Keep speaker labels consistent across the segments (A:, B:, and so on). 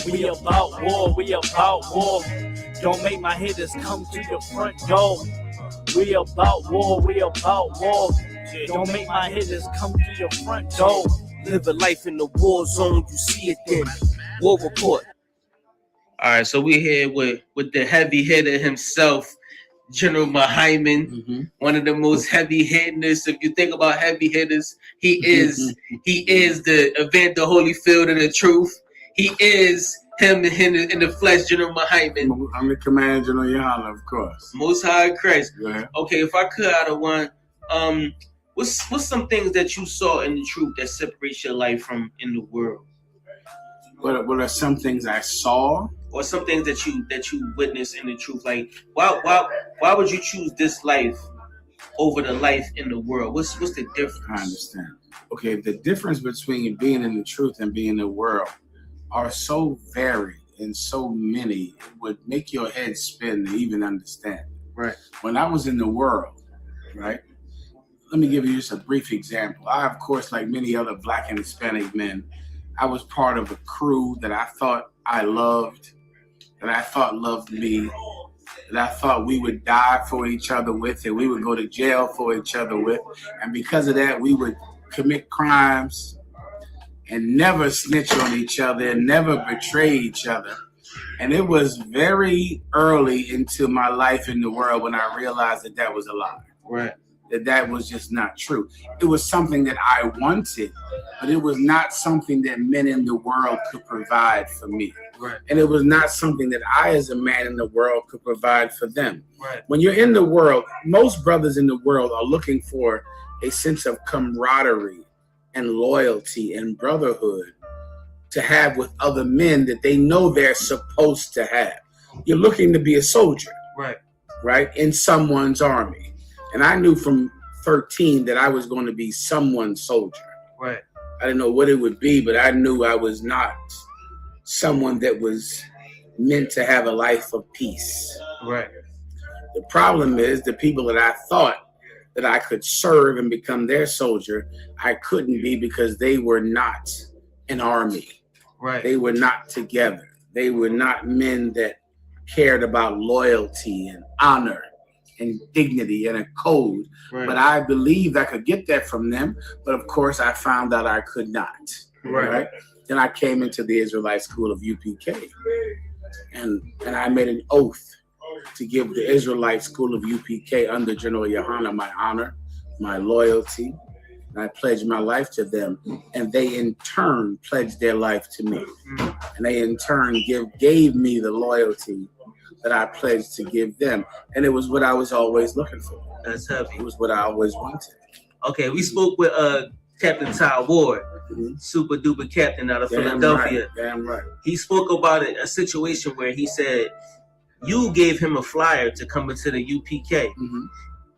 A: We about war, we about war. Don't make my haters come to your front door. We about war, we about war. Don't make my haters come to your front door.
B: Live a life in the war zone, you see it then. War report. All right, so we're here with the heavy hitter himself, General Muhammad, one of the most heavy hitters. If you think about heavy hitters, he is the Evander Holyfield of the truth. He is him in the flesh, General Muhammad.
C: I'm the Commander General Yohana, of course.
B: Most High Christ.
C: Yeah.
B: Okay, if I could out of one, what's some things that you saw in the truth that separates your life from in the world?
C: What are some things I saw?
B: Or some things that you witnessed in the truth? Like why would you choose this life over the life in the world? What's the difference?
C: I understand. Okay, the difference between being in the truth and being in the world are so varied and so many, it would make your head spin to even understand.
B: Right.
C: When I was in the world, right? Let me give you just a brief example. I, of course, like many other Black and Hispanic men, I was part of a crew that I thought I loved, that I thought loved me, that I thought we would die for each other with, and we would go to jail for each other with. And because of that, we would commit crimes and never snitch on each other and never betray each other. And it was very early into my life in the world when I realized that that was a lie.
B: Right.
C: That was just not true. It was something that I wanted, but it was not something that men in the world could provide for me.
B: Right.
C: And it was not something that I, as a man in the world, could provide for them.
B: Right.
C: When you're in the world, most brothers in the world are looking for a sense of camaraderie and loyalty and brotherhood to have with other men that they know they're supposed to have. You're looking to be a soldier, right, in someone's army. And I knew from 13 that I was going to be someone's soldier.
B: Right.
C: I didn't know what it would be, but I knew I was not someone that was meant to have a life of peace.
B: Right.
C: The problem is the people that I thought that I could serve and become their soldier, I couldn't be because they were not an army.
B: Right.
C: They were not together. They were not men that cared about loyalty and honor and dignity and a code.
B: Right.
C: But I believed I could get that from them. But of course, I found out I could not. Right. Then I came into the Israelite school of UPK. And I made an oath to give the Israelite school of UPK under General Yohana my honor, my loyalty. And I pledged my life to them. And they in turn pledged their life to me. And they in turn gave me the loyalty that I pledged to give them. And it was what I was always looking for.
B: That's heavy.
C: It was what I always wanted.
B: Okay, we spoke with Captain Ty Ward, super duper captain out of Philadelphia.
C: Right, damn right.
B: He spoke about a situation where he said, you gave him a flyer to come into the UPK.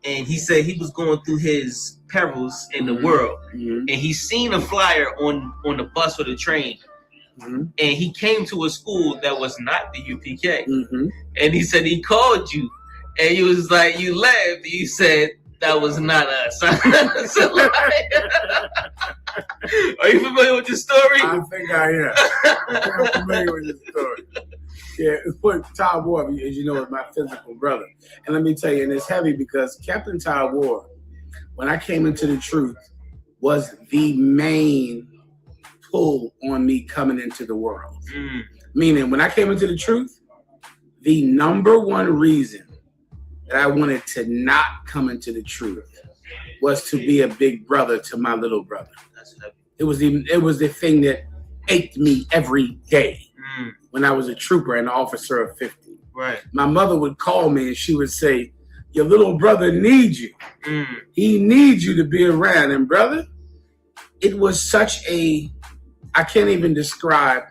B: And he said he was going through his perils in the world. And he seen a flyer on the bus or the train. And he came to a school that was not the UPK. And he said he called you. And he was like, you laughed. You said, that was not us. Are you familiar with the story?
C: I think I am. I'm familiar with the story. Yeah, what Ty Ward, as you know, is my physical brother. And let me tell you, and it's heavy because Captain Ty Ward, when I came into the truth, was the main pull on me coming into the world. Meaning, when I came into the truth, the number one reason that I wanted to not come into the truth was to be a big brother to my little brother. It was the thing that ached me every day when I was a trooper and an officer of 50.
B: Right.
C: My mother would call me and she would say, your little brother needs you. He needs you to be around. And brother, it was such I can't even describe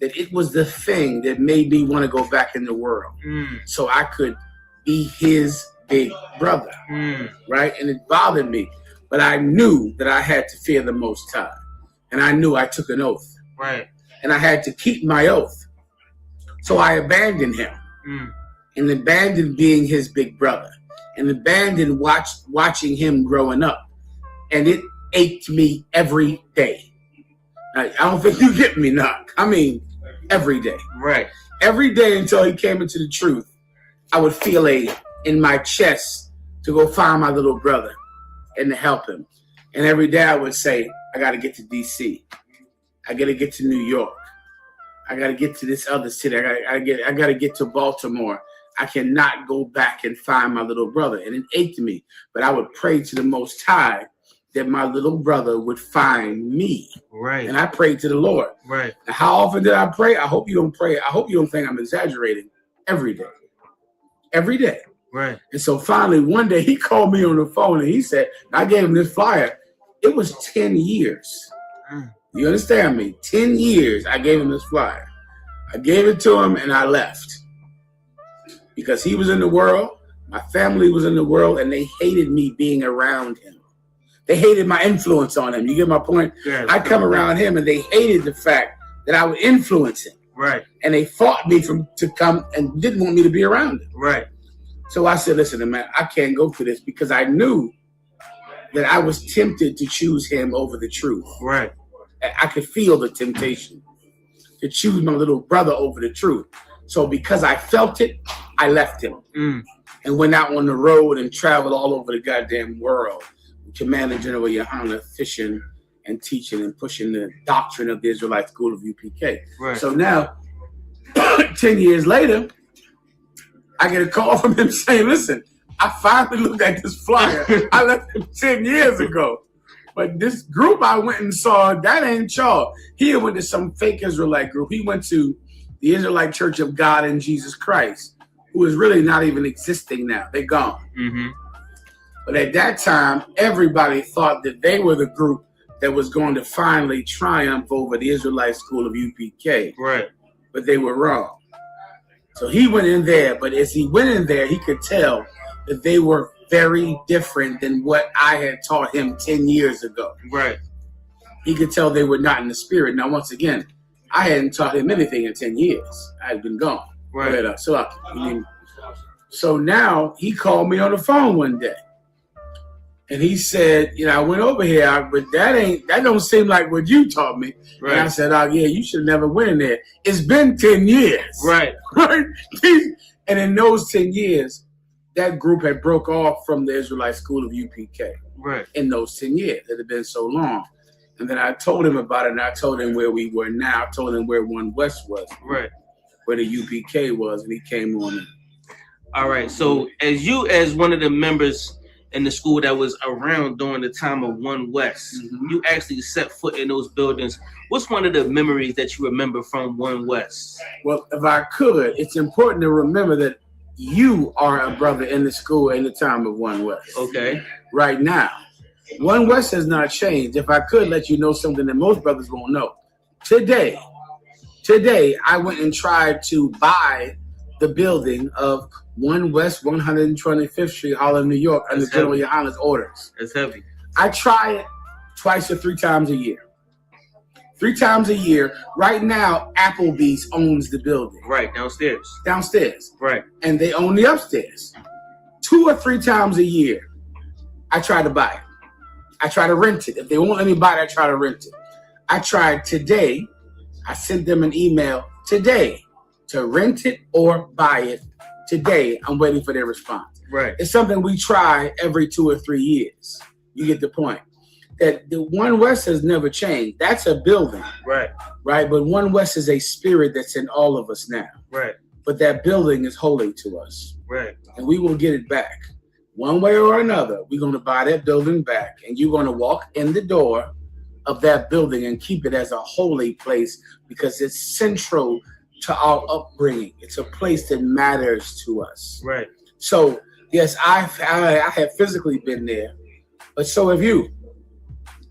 C: that it was the thing that made me want to go back in the world. So I could be his big brother, right? And it bothered me. But I knew that I had to fear the Most High. And I knew I took an oath.
B: Right.
C: And I had to keep my oath. So I abandoned him. And abandoned being his big brother. And abandoned watching him growing up. And it ached me every day. I don't think you get me, Knock. I mean, every day.
B: Right.
C: Every day until he came into the truth, I would feel in my chest to go find my little brother and to help him. And every day I would say, I got to get to D.C. I got to get to New York. I got to get to this other city. I got to get to Baltimore. I cannot go back and find my little brother. And it ached me. But I would pray to the Most High that my little brother would find me.
B: Right.
C: And I prayed to the Lord.
B: Right.
C: Now, how often did I pray? I hope you don't pray. I hope you don't think I'm exaggerating. Every day. Every day.
B: Right.
C: And so finally, one day he called me on the phone and he said, I gave him this flyer. It was 10 years. You understand me? 10 years I gave him this flyer. I gave it to him and I left. Because he was in the world, my family was in the world, and they hated me being around him. They hated my influence on him. You get my point?
B: Yeah,
C: I come around him and they hated the fact that I would influence him.
B: Right.
C: And they fought me to come and didn't want me to be around him.
B: Right.
C: So I said, listen, man, I can't go through this because I knew that I was tempted to choose him over the truth.
B: Right.
C: I could feel the temptation to choose my little brother over the truth. So because I felt it, I left him and went out on the road and traveled all over the goddamn world. Commander General Yohana, fishing and teaching and pushing the doctrine of the Israelite School of UPK.
B: Right.
C: So now, 10 years later, I get a call from him saying, listen, I finally looked at this flyer. I left him 10 years ago. But this group I went and saw, that ain't y'all. He went to some fake Israelite group. He went to the Israelite Church of God in Jesus Christ, who is really not even existing now. They're gone. Mm-hmm. But at that time, everybody thought that they were the group that was going to finally triumph over the Israelite School of UPK.
B: Right.
C: But they were wrong. So he went in there, but as he went in there, he could tell that they were very different than what I had taught him 10 years ago. Right. He could tell they were not in the spirit. Now, once again, I hadn't taught him anything in 10 years. I had been gone.
B: Right.
C: So now he called me on the phone one day. And he said, I went over here, but that don't seem like what you taught me. Right. And I said, oh, yeah, you should have never went in there. It's been 10 years. Right. Right. And in those 10 years, that group had broke off from the Israelite School of UPK. Right. In those 10 years. It had been so long. And then I told him about it, and I told him where we were now. I told him where One West was. Right. Where the UPK was, and he came on in.
B: All right. So as one of the members in the school that was around during the time of One West, you actually set foot in those buildings. What's one of the memories that you remember from One West?
C: Well, if I could, it's important to remember that you are a brother in the school in the time of One West.
B: Okay.
C: Right now. One West has not changed. If I could let you know something that most brothers won't know. Today, I went and tried to buy the building of One West 125th Street, Harlem, New York, under General Yohana's orders.
B: It's heavy.
C: I try it twice or three times a year. 3 times a year. Right now, Applebee's owns the building.
B: Right, downstairs.
C: Right. And they own the upstairs. 2 or 3 times a year, I try to buy it. I try to rent it. If they won't let me buy it, I try to rent it. I tried today. I sent them an email today to rent it or buy it. Today, I'm waiting for their response.
B: Right.
C: It's something we try every 2 or 3 years. You get the point. That the One West has never changed. That's a building.
B: Right.
C: Right. But One West is a spirit that's in all of us now.
B: Right.
C: But that building is holy to us.
B: Right.
C: And we will get it back. One way or another, we're going to buy that building back. And you're going to walk in the door of that building and keep it as a holy place because it's central to our upbringing. It's a place that matters to us.
B: Right.
C: So, yes, I have physically been there, but so have you.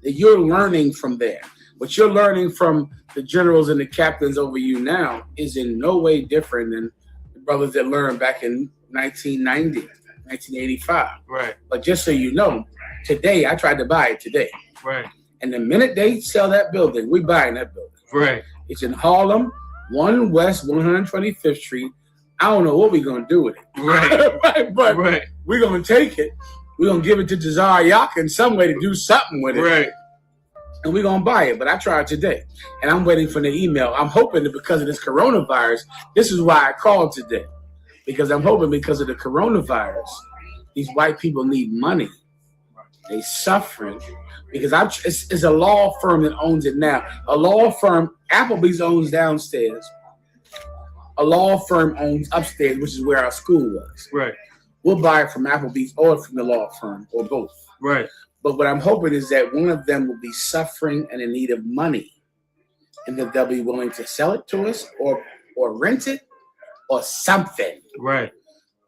C: You're learning from there. What you're learning from the generals and the captains over you now is in no way different than the brothers that learned back in 1990, 1985.
B: Right.
C: But just so you know, today, I tried to buy it today.
B: Right.
C: And the minute they sell that building, we're buying that building.
B: Right.
C: It's in Harlem, 1 West 125th Street. I don't know what we're going to do with it.
B: Right.
C: But we're going to take it. We're going to give it to Jazar Yak in some way to do something with it.
B: Right.
C: and we're gonna buy it. But I tried today, and I'm waiting for the email. I'm hoping that because of this coronavirus, this is why I called today, because I'm hoping because of the coronavirus, these white people need money. They suffering because it's a law firm that owns it now. A law firm, Applebee's owns downstairs. A law firm owns upstairs, which is where our school was.
B: Right.
C: We'll buy it from Applebee's or from the law firm or both.
B: Right.
C: But what I'm hoping is that one of them will be suffering and in need of money, and that they'll be willing to sell it to us or rent it or something.
B: Right.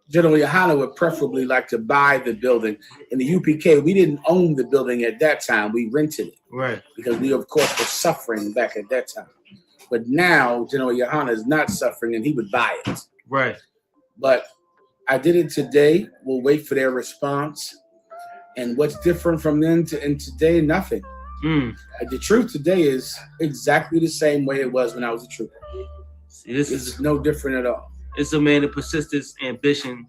C: General Yohana would preferably like to buy the building. In the UPK, we didn't own the building at that time. We rented it.
B: Right.
C: Because we, of course, were suffering back at that time. But now, General Yohana is not suffering, and he would buy it.
B: Right.
C: But I did it today. We'll wait for their response. And what's different from then and today? Nothing. The truth today is exactly the same way it was when I was a trooper.
B: See, this
C: is no different at all.
B: It's a man of persistence, ambition,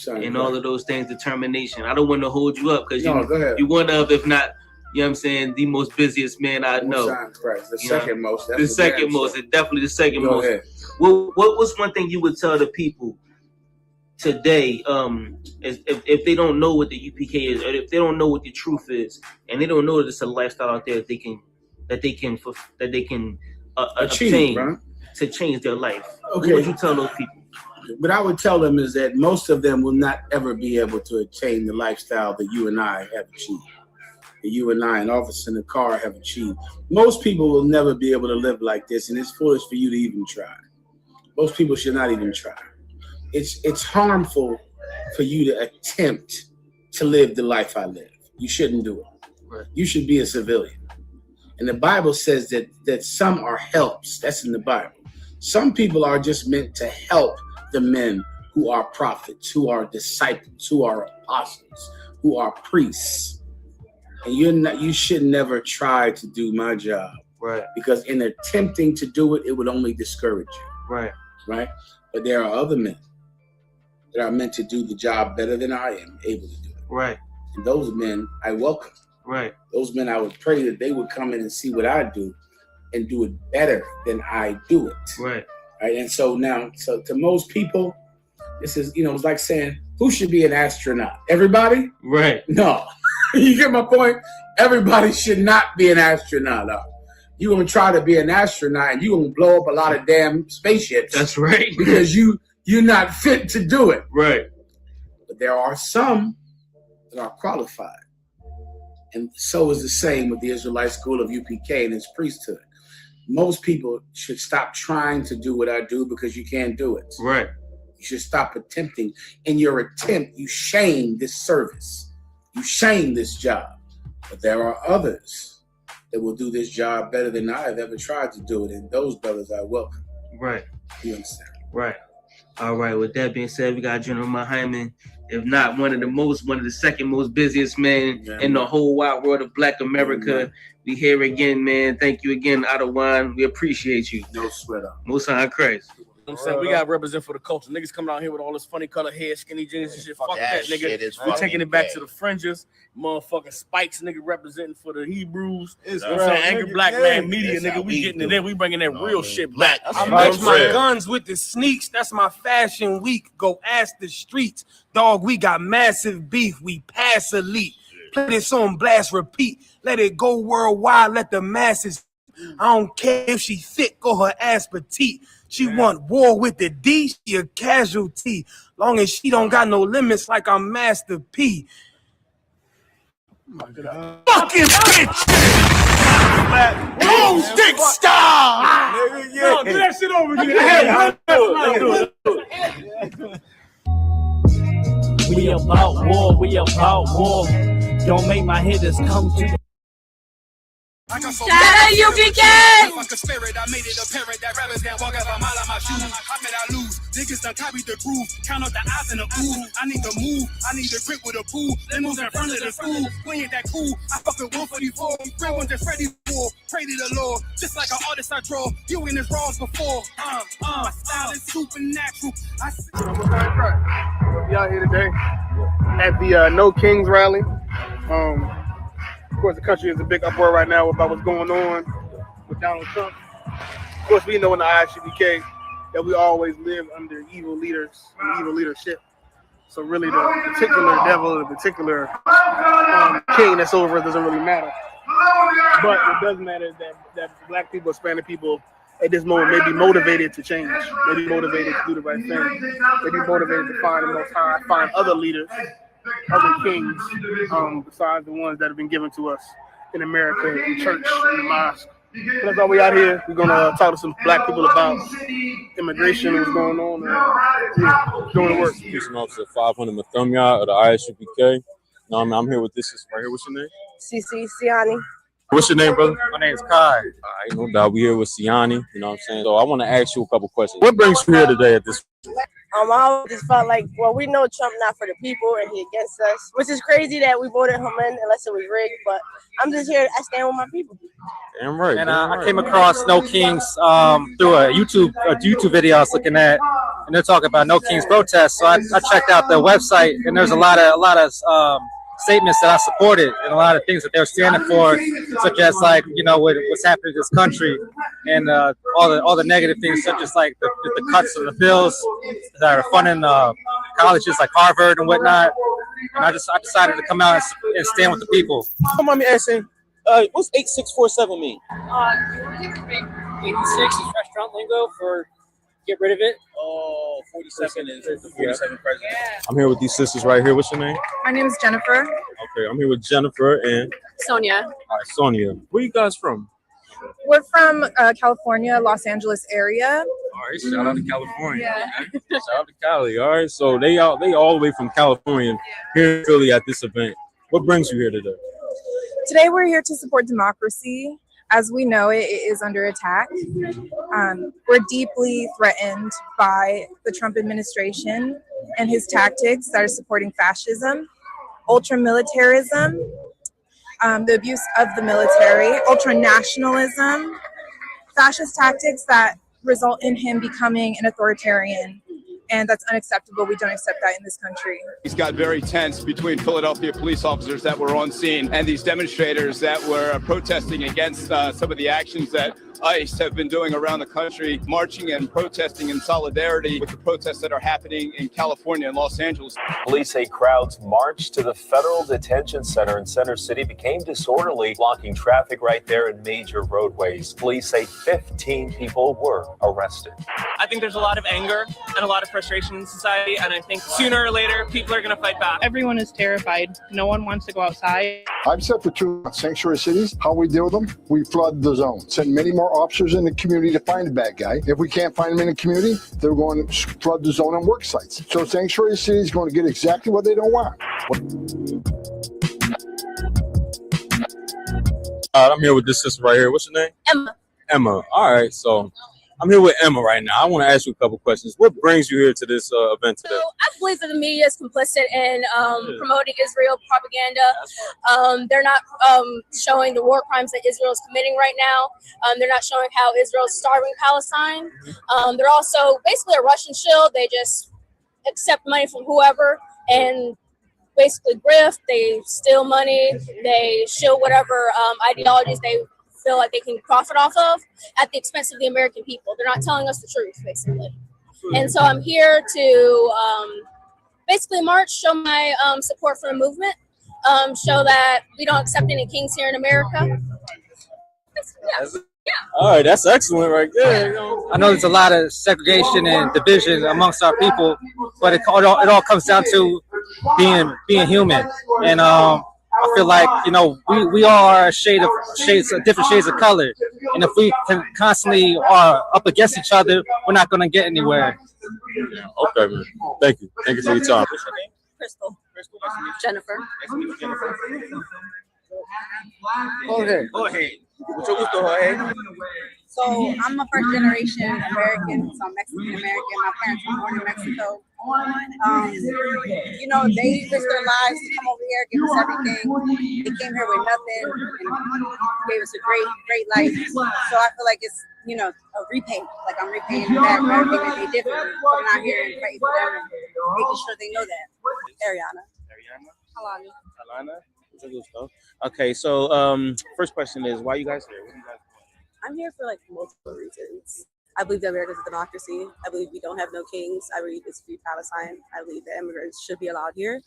B: and all of those things, determination. I don't want to hold you up because you one of, if not, you know what I'm saying, the most busiest man I know.
C: The second most.
B: The second most, and definitely the second most. Well, what was one thing you would tell the people today, if they don't know what the UPK is, or if they don't know what the truth is, and they don't know that it's a lifestyle out there that they can
C: achieve,
B: obtain to change their life?
C: Okay.
B: What would you tell those people?
C: What I would tell them is that most of them will not ever be able to attain the lifestyle that you and I have achieved. That you and I, an officer in the car, have achieved. Most people will never be able to live like this, and it's foolish for you to even try. Most people should not even try. It's harmful for you to attempt to live the life I live. You shouldn't do it.
B: Right.
C: You should be a civilian. And the Bible says that some are helps. That's in the Bible. Some people are just meant to help the men who are prophets, who are disciples, who are apostles, who are priests. And you should never try to do my job.
B: Right.
C: Because in attempting to do it, it would only discourage you.
B: Right.
C: Right? But there are other men that are meant to do the job better than I am able to do it.
B: Right.
C: And those men I welcome.
B: Right.
C: Those men, I would pray that they would come in and see what I do and do it better than I do it.
B: Right.
C: Right. And so to most people, this is, it's like saying, who should be an astronaut? Everybody?
B: Right.
C: No. You get my point? Everybody should not be an astronaut. You're going to try to be an astronaut and you're going to blow up a lot of damn spaceships.
B: That's right.
C: Because you're not fit to do it.
B: Right.
C: But there are some that are qualified. And so is the same with the Israelite School of UPK and its priesthood. Most people should stop trying to do what I do because you can't do it.
B: Right.
C: You should stop attempting. In your attempt, you shame this service. You shame this job. But there are others that will do this job better than I have ever tried to do it. And those brothers I welcome.
B: Right.
C: You understand?
B: Right. All right. With that being said, we got General Muhammad, if not one of the second most busiest men in the whole wide world of Black America. We here again, man. Thank you again, Adawan. We appreciate you.
C: No sweat up.
B: Most high Christ.
A: I'm saying we got to represent for the culture. Niggas coming out here with all this funny color hair, skinny jeans and shit. Fuck that, nigga. We taking it back to the fringes. Motherfucking Spikes, nigga, representing for the Hebrews. You know what I'm saying? Angry Black Man Media, nigga. We getting it in. We bringing that real shit back.
D: I match my guns with the sneaks. That's my fashion week. Go ask the streets. Dog, we got massive beef. We pass elite. Play this on blast, repeat. Let it go worldwide. Let the masses. I don't care if she thick or her ass petite. She want war with the D, she a casualty. Long as she don't got no limits like I'm Master P. Fucking bitch! Boomstick star!
A: No, do that shit over again. We about war, we about war. Don't make my hitters come to the
E: Shout out UPK!
F: Like a spirit, I made it apparent that rappers can't walk out a mile on my shoes. How can I lose? Niggas done copied the groove. Count up the eyes and the ooh. I need to move. I need to grip with a pool. They moves in front of the school. We ain't that cool. I fuck with 144. Real ones that Freddy for. Pray to the Lord. Just like an artist I draw. You in his raws before. My style is supernatural. I see.
G: We'll be out here today at the No Kings rally.
D: Of course, the country is a big uproar right now about what's going on with Donald Trump. Of course, we know in the ISUPK that we always live under evil leaders and evil leadership. So really, the particular devil, the particular king that's over us doesn't really matter. But what does matter is that black people, Hispanic people, at this moment may be motivated to change, may be motivated to do the right thing, may be motivated to find the Most High, find other leaders, other kings, besides the ones that have been given to us in America, in church, in the mosque. So that's why we out here. We're gonna talk to some black people about immigration and what's going on, and doing the work.
G: Peace Officer 500 Mathumya of the ISUPK. I'm here with this right here. What's your name?
H: CC Siani.
G: What's your name, brother?
I: My name's Kai.
G: All right, no doubt. We here with Siani. You know what I'm saying? So I want to ask you a couple questions. What brings you here today at this?
H: I always just felt like, well, we know Trump not for the people and he against us, which is crazy that we voted him in unless it was rigged. But I'm just here. I stand with my people.
G: Damn right.
I: And I came across No Kings through a YouTube video I was looking at, and they're talking about No Kings protests. So I checked out their website, and there's a lot of statements that I supported and a lot of things that they're standing for, such as like, you know, what's happening in this country and all the negative things, such as like the cuts of the bills that are funding colleges like Harvard and whatnot. And I decided to come out and stand with the people.
B: Don't mind me asking, what's 8647 mean?
J: 86 is restaurant lingo for get rid of it.
B: Oh, 47 is the 47 president.
G: I'm here with these sisters right here. What's your name?
K: My name is Jennifer.
G: Okay, I'm here with Jennifer and
K: Sonia.
G: all right, Sonia. Where you guys from?
K: We're from California, Los Angeles area.
G: All right, shout out to California.
K: Yeah.
G: Okay. Shout out to Cali. All right, so they all the way from California here in Philly at this event. What brings you here today?
K: Today we're here to support democracy. As we know, it is under attack. We're deeply threatened by the Trump administration and his tactics that are supporting fascism, ultra-militarism, the abuse of the military, ultra-nationalism, fascist tactics that result in him becoming an authoritarian. And that's unacceptable. We don't accept that in this country.
L: It's got very tense between Philadelphia police officers that were on scene and these demonstrators that were protesting against some of the actions that ICE have been doing around the country, marching and protesting in solidarity with the protests that are happening in California and Los Angeles.
M: Police say crowds marched to the federal detention center in Center City became disorderly, blocking traffic right there in major roadways. Police say 15 people were arrested.
N: I think there's a lot of anger and a lot of frustration in society, and I think sooner or later people are going to fight back.
O: Everyone is terrified. No one wants to go outside.
P: I've said for 2 sanctuary cities, how we deal with them, we flood the zone. Send many more officers in the community to find the bad guy. If we can't find them in the community, they're going to flood the zone on work sites. So sanctuary cities is going to get exactly what they don't want.
G: I'm here with this sister right here. What's your name?
H: Emma.
G: Emma. All right, so I'm here with Emma right now. I want to ask you a couple questions. What brings you here to this event today?
H: So I believe that the media is complicit in promoting Israel propaganda. They're not showing the war crimes that Israel is committing right now. They're not showing how Israel is starving Palestine. They're also basically a Russian shield. They just accept money from whoever and basically grift. They steal money. They shield whatever ideologies they feel like they can profit off of at the expense of the American people. They're not telling us the truth, basically. And so I'm here to basically march, show my support for the movement, show that we don't accept any kings here in America. Yeah.
G: All right, that's excellent right there.
I: I know there's a lot of segregation and division amongst our people, but it all comes down to being human. And I feel like, you know, we all are different shades of color, and if we can constantly are up against each other, we're not going to get anywhere.
G: Okay, man. Thank you for your time.
N: What's your name?
H: Crystal.
N: Crystal, nice to meet you.
H: Jennifer.
N: Nice to meet you, Jennifer.
B: Go ahead. Mucho gusto, Jorge.
Q: So I'm a first generation American, so I'm Mexican American. My parents were born in Mexico. You know, they risked their lives to come over here, give us everything. They came here with nothing and gave us a great life. So I feel like it's, you know, a repay. Like I'm repaying them back for everything that they did for me. Coming out here and fighting for them and making sure they know that. Ariana.
B: Ariana?
Q: Halani.
B: Alana? Okay, so first question is, why you guys here? What do you guys
R: I'm here for like multiple reasons. I believe that America is a democracy. I believe we don't have no kings. I believe it's free Palestine. I believe that immigrants should be allowed here.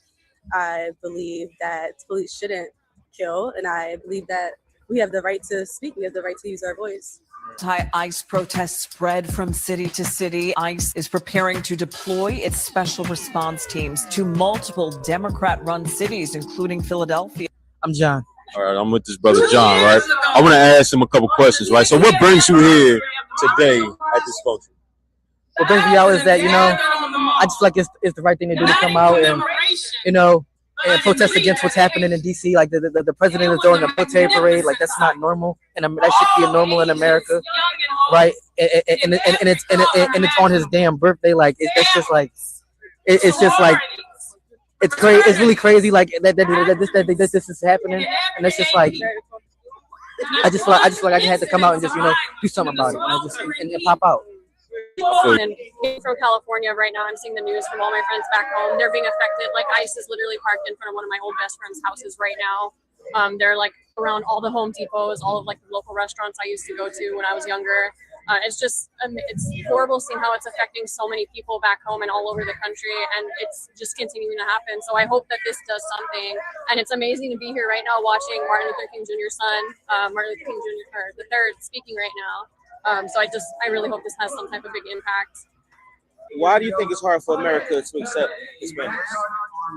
R: I believe that police shouldn't kill, and I believe that we have the right to speak. We have the right to use our voice.
S: Anti-ICE protests spread from city to city. ICE is preparing to deploy its special response teams to multiple Democrat-run cities, including Philadelphia.
T: I'm John.
G: All right, I'm with this brother John, right? I want to ask him a couple questions, right? So what brings you here today at this function?
T: What brings me out is that, I just like it's the right thing to do to come out and, and protest against what's happening in D.C. Like the president is doing a military parade. Like, that's not normal, and that should be normal in America, right? And it's on his damn birthday. Like, it's just like it's crazy. It's really crazy. Like that this is happening, and it's just like I just feel like I had to come out and just do something about it, and pop out.
H: And being from California right now, I'm seeing the news from all my friends back home. They're being affected. Like, ICE is literally parked in front of one of my old best friend's houses right now. They're like around all the Home Depots, all of like the local restaurants I used to go to when I was younger. It's just, it's horrible seeing how it's affecting so many people back home and all over the country, and it's just continuing to happen. So I hope that this does something, and it's amazing to be here right now watching Martin Luther King Jr.'s son, Martin Luther King Jr. the third, speaking right now. So I really hope this has some type of big impact.
B: Why do you think it's hard for America to accept Hispanics?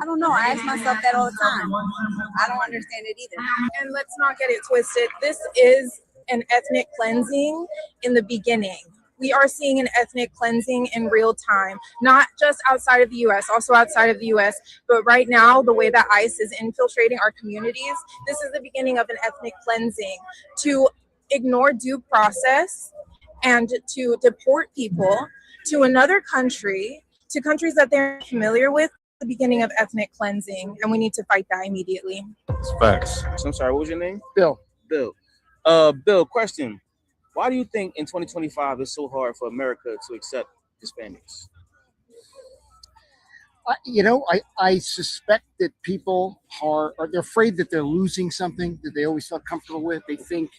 Q: I don't know. I ask myself that all the time. I don't understand it either.
K: And let's not get it twisted. This is an ethnic cleansing in the beginning. We are seeing an ethnic cleansing in real time, not just outside of the U.S., also outside of the U.S. But right now, the way that ICE is infiltrating our communities, this is the beginning of an ethnic cleansing to ignore due process and to deport people to another country, to countries that they're familiar with. The beginning of ethnic cleansing, and we need to fight that immediately.
G: It's facts.
B: I'm sorry, what was your name?
T: Bill.
B: Bill, question. Why do you think in 2025 it's so hard for America to accept Hispanics?
U: I suspect that people they're afraid that they're losing something that they always felt comfortable with. They think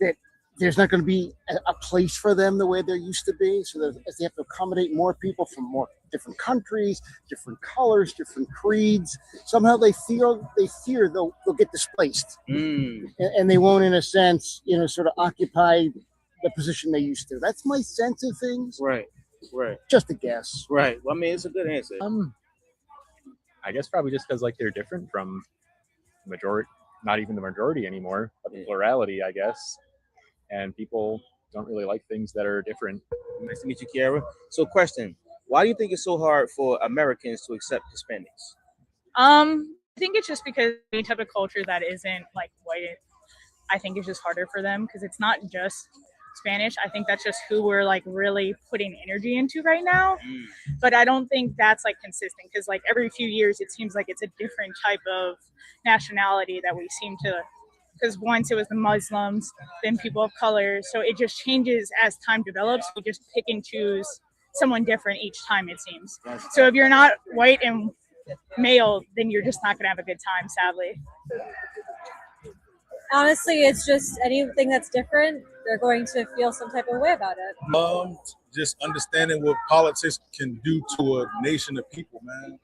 U: that there's not going to be a place for them the way there used to be. So they have to accommodate more people from more different countries, different colors, different creeds. Somehow they fear they'll get displaced. And they won't, in a sense, sort of occupy the position they used to. That's my sense of things.
B: Right.
U: Just a guess.
B: Right. Well, I mean, it's a good answer.
V: I guess probably just because they're different from majority, not even the majority anymore, but the plurality, I guess. And people don't really like things that are different.
B: Nice to meet you, Kiara. So, question: why do you think it's so hard for Americans to accept Hispanics?
O: I think it's just because any type of culture that isn't like white, I think it's just harder for them because it's not just Spanish. I think that's just who we're like really putting energy into right now. But I don't think that's like consistent because like every few years it seems like it's a different type of nationality that we seem to. Because once it was the Muslims, then people of color. So it just changes as time develops. We just pick and choose someone different each time, it seems. So if you're not white and male, then you're just not going to have a good time, sadly.
H: Honestly, it's just anything that's different, they're going to feel some type of way about it.
W: Just understanding what politics can do to a nation of people, man,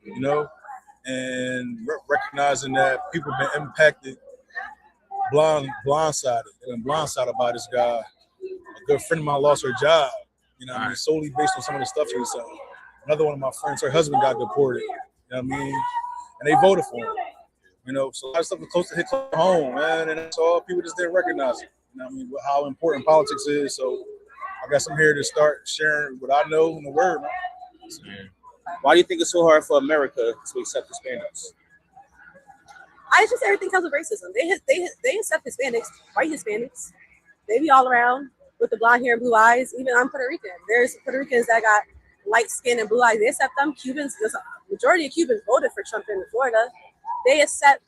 W: and recognizing that people have been impacted blindsided by this guy. A good friend of mine lost her job, solely based on some of the stuff he was saying. Another one of my friends, her husband got deported, and they voted for him, so a lot of stuff was close to hit home, man, and that's all people just didn't recognize it, how important politics is. So I guess I'm here to start sharing what I know in the word, man.
B: Why do you think it's so hard for America to accept Hispanics?
R: I just everything comes with racism. They accept Hispanics, white Hispanics. They be all around with the blonde hair and blue eyes. Even I'm Puerto Rican. There's Puerto Ricans that got light skin and blue eyes. They accept them. Cubans, the majority of Cubans voted for Trump in Florida. They accept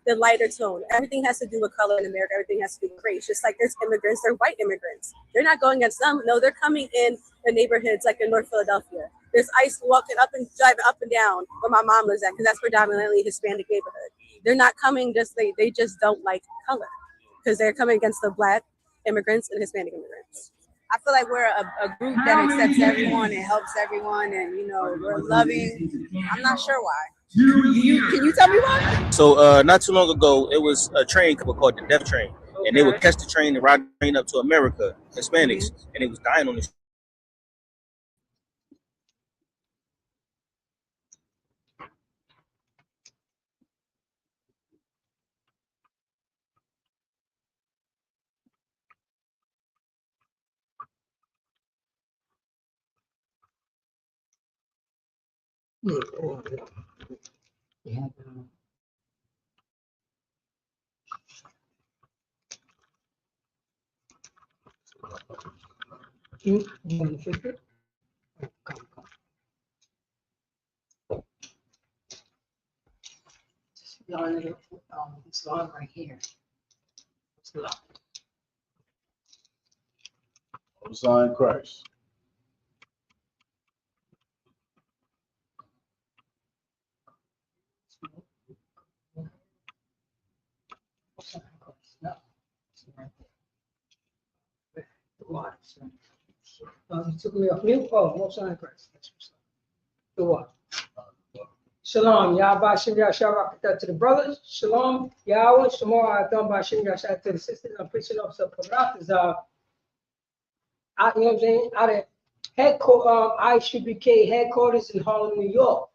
R: the lighter tone. Everything has to do with color in America. Everything has to do with race. Just like there's immigrants, they're white immigrants. They're not going against them. No, they're coming in the neighborhoods like in North Philadelphia. There's ICE driving up and down where my mom lives at because that's predominantly Hispanic neighborhood. they're not coming just they just don't like color because they're coming against the Black immigrants and Hispanic immigrants.
Q: I feel like we're a group that accepts everyone and helps everyone, and you know we're loving. I'm not sure why. Can you tell me why?
B: So not too long ago, it was a train called the Death Train, and they would catch the train and ride the train up to America, Hispanics, and they was dying on the street.
A: You want to fix it? Come. Just line it up with this line right here. It's locked.
C: Sign Christ.
A: No. It's right there. The water. You took me off mute. Oh, no sign Christ. The what? Shalom, Yahweh Shem Yahshua to the brothers. Shalom, Yahweh Shemor Adam Bashim Yahshua to the sisters. I'm preaching up some Paratazah. You know what I'm saying? Out of ISUPK headquarters in Harlem, New York.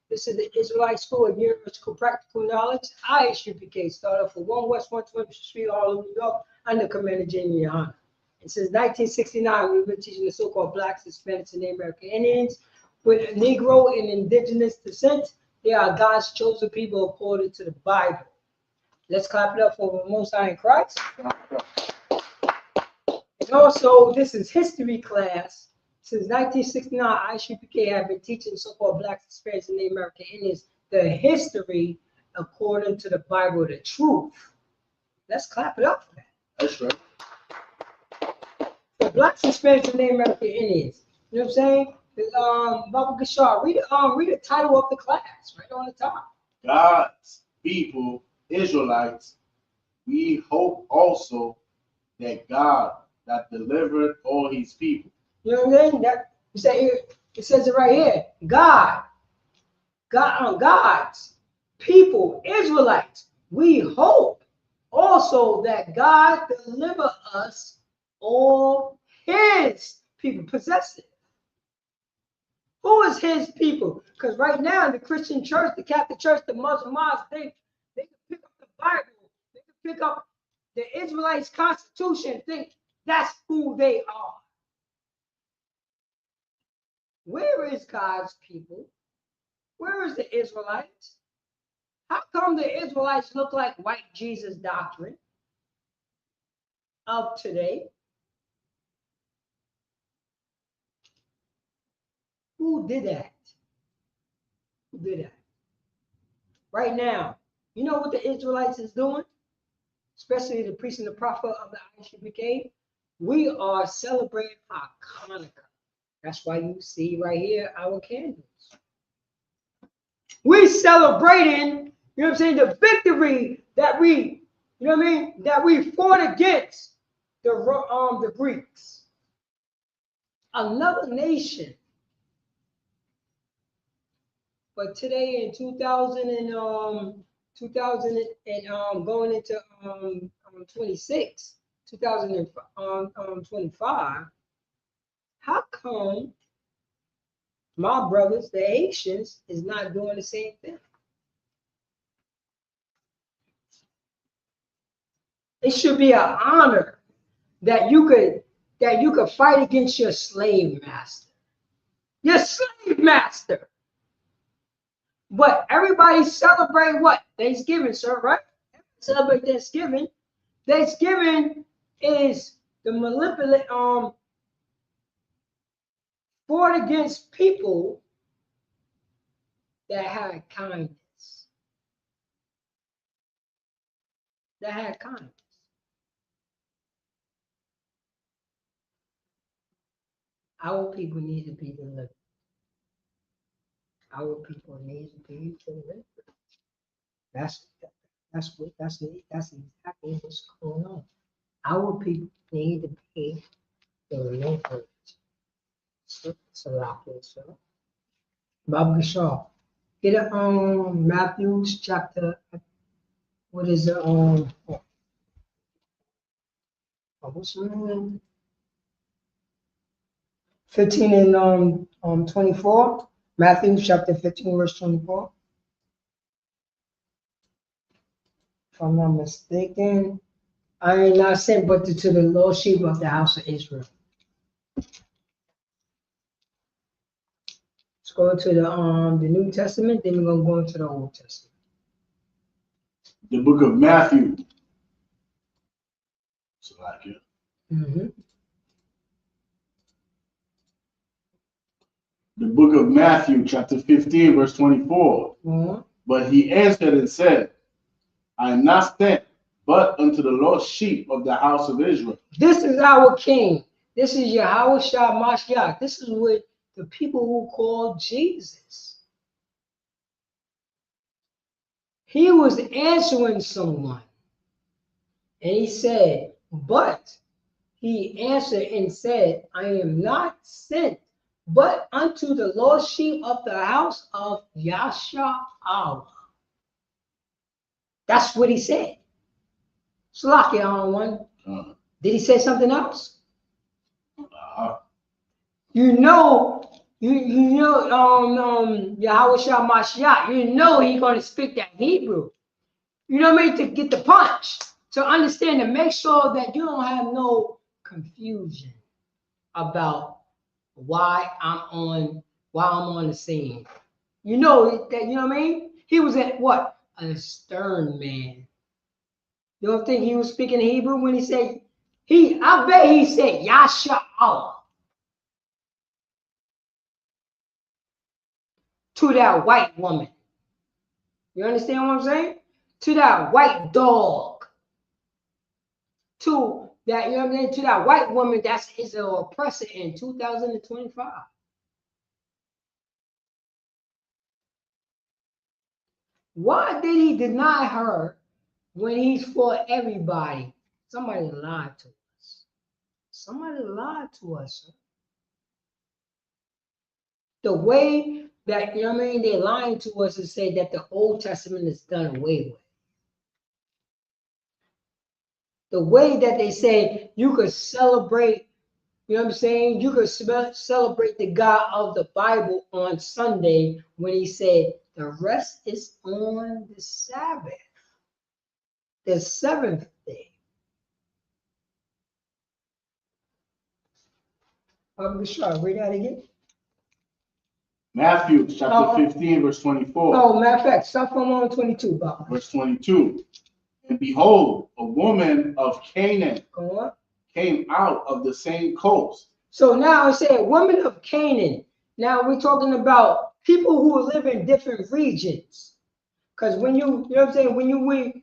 A: This is the Israelite School of Universal Practical Knowledge. ISUPK started off for 1 West 120th Street, Harlem, New York, under Commander Jamie Yohana. And since 1969, we've been teaching the so-called Blacks, Hispanics, and Native American Indians with Negro and indigenous descent. They are God's chosen people according to the Bible. Let's clap it up for the Most High in Christ. And also, this is history class. Since 1969, ISUPK have been teaching so-called Blacks, Hispanics, and Native American Indians the history according to the Bible, the truth. Let's clap it up for that.
C: That's right.
A: The Blacks, Hispanics, and Native American Indians. You know what I'm saying? Baba Gashar, read the title of the class right on the top.
C: God's people, Israelites, we hope also that God that delivered all his people.
A: You know what I'm saying? That you say here, it says it right here. God's people, Israelites, we hope also that God deliver us all his people. Possess it. Who is his people? Because right now, the Christian church, the Catholic church, the Muslim mosques, they can pick up the Bible, they can pick up the Israelites' constitution, think that's who they are. Where is God's people? Where is the Israelites? How come the Israelites look like white Jesus doctrine of today? Who did that? Who did that? Right now, you know what the Israelites is doing? Especially the priest and the prophet of the ISUPK? We are celebrating our Hanukkah. That's why you see right here our candles. We celebrating, you know what I'm saying, the victory that we, you know what I mean, that we fought against the Greeks. Another nation. But today in 2000 and going into 26, 2025, how come my brothers, the Haitians, is not doing the same thing? It should be an honor that you could fight against your slave master. Your slave master. But everybody celebrate what? Thanksgiving, sir, right? Celebrate Thanksgiving. Thanksgiving is the manipulate fought against people that had kindness. That had kindness. Our people need to be delivered. Our people need to be delivered. That's That's exactly what's going on. Our people need to be delivered. So, Bob Shaw. Get it Matthew's chapter. What is it? What's the name? 15 and 24. Matthew chapter 15, verse 24. If I'm not mistaken. I am not sent but to the lost sheep of the house of Israel. Let's go to the New Testament, then we're gonna go into the Old Testament.
C: The book of Matthew. So like it. The book of Matthew, chapter 15, verse 24. But he answered and said, I am not sent but unto the lost sheep of the house of Israel.
A: This is our king. This is Yahweh Shah Mashiach. This is what the people who call Jesus. He was answering someone. And he said, but he answered and said, I am not sent but unto the lost sheep of the house of Yasha'Allah. That's what he said. Slaki on one. Did he say something else? You know Yahweh Shah Mashiach, you know he's going to speak that Hebrew. You know what I mean? To get the punch, to understand, to make sure that you don't have no confusion about why I'm on the scene. You know that, you know what I mean? He was at what? A stern man. You don't think he was speaking Hebrew when he said, I bet he said Yasha'Allah to that white woman. You understand what I'm saying? To that white dog. To that, you know what I mean? To that white woman that is an oppressor in 2025. Why did he deny her when he's for everybody? Somebody lied to us. Somebody lied to us. Sir. The way that, you know what I mean, they're lying to us and say that the Old Testament is done away with. The way that they say you could celebrate, you know what I'm saying? You could celebrate the God of the Bible on Sunday when he said the rest is on the Sabbath, the seventh day. I'm sure. Read that again.
C: Matthew chapter 15, verse 24.
A: Oh, matter of fact, start from 22, Bob.
C: Verse 22. And behold, a woman of Canaan came out of the same coast.
A: So now it said, woman of Canaan. Now we're talking about people who live in different regions. Because when you know what I'm saying, when you read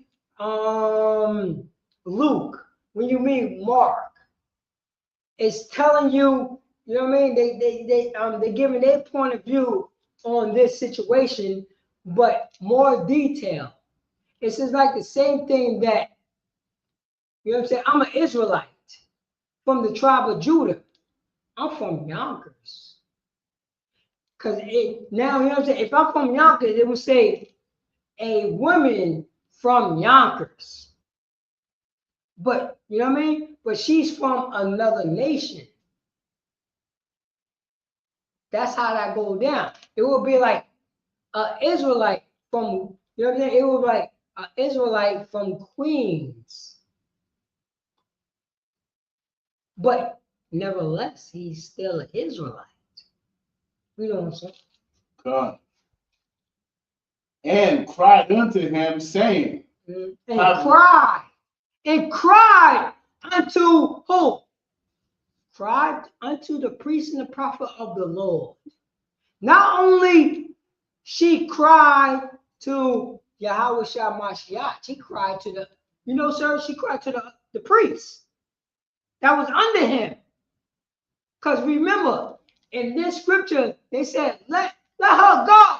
A: Luke, when you read Mark, it's telling you, you know what I mean? They're giving their point of view on this situation, but more detail. It's just like the same thing that, you know what I'm saying? I'm an Israelite from the tribe of Judah. I'm from Yonkers. Because now, you know what I'm saying? If I'm from Yonkers, it would say a woman from Yonkers. But, you know what I mean? But she's from another nation. That's how that goes down. It will be like an Israelite from, you know what I'm saying? It will be like an Israelite from Queens. But nevertheless, he's still an Israelite. We don't say.
C: God. And cried unto him, saying,
A: And cried unto who? Cried unto the priest and the prophet of the Lord. Not only she cried to Yahweh Shah Mashiach, she cried to the, you know, sir, she cried to the priest that was under him. Because remember, in this scripture, they said, let her go.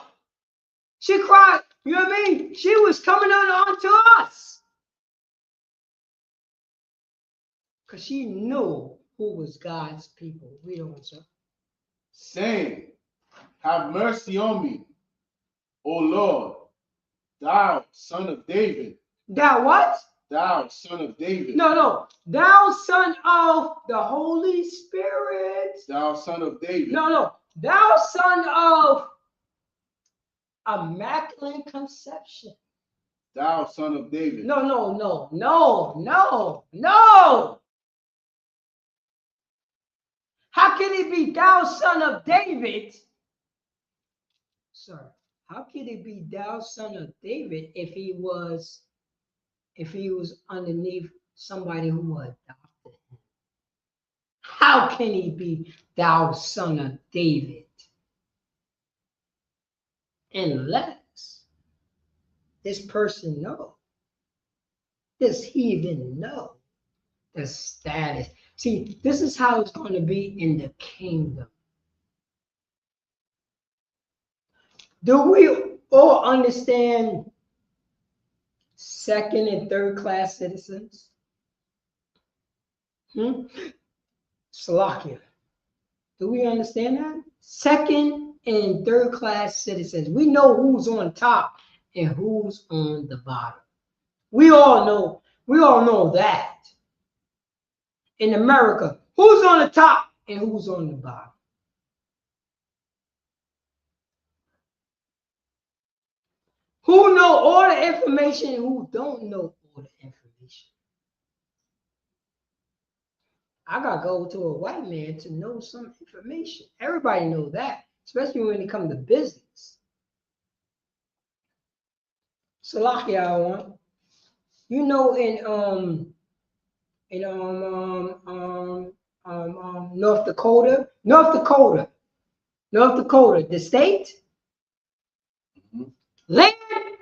A: She cried You know what I mean? She was coming on to us. Because she knew who was God's people. Read on, sir.
C: Saying, have mercy on me, O Lord, thou son of David.
A: Thou what?
C: Thou son of David.
A: No. Thou son of the Holy Spirit.
C: Thou son of David.
A: No. Thou son of Immaculate Conception.
C: Thou son of David.
A: No. How can it be thou son of David? Sir, how can it be thou son of David if he was underneath somebody who adopted him? How can he be thou son of David? Unless this person knows. Does he even know the status? See, this is how it's going to be in the kingdom. Do we all understand second and third class citizens? Slovakia. Do we understand that? Second and third class citizens. We know who's on top and who's on the bottom. We all know that. In America, who's on the top and who's on the bottom? Who know all the information and who don't know all the information? I gotta go to a white man to know some information. Everybody knows that, especially when it comes to business. Slovakia, you know, in North Dakota, the state, land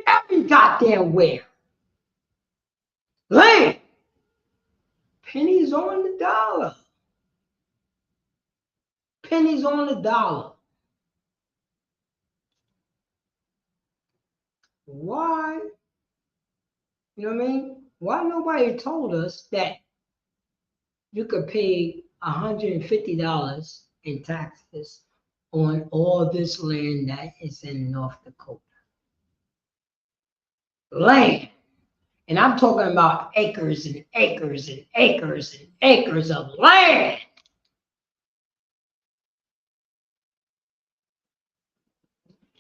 A: every goddamn where. Land. Pennies on the dollar. Pennies on the dollar. Why? You know what I mean? Why nobody told us that you could pay $150 in taxes on all this land that is in North Dakota? Land. And I'm talking about acres and acres and acres and acres of land.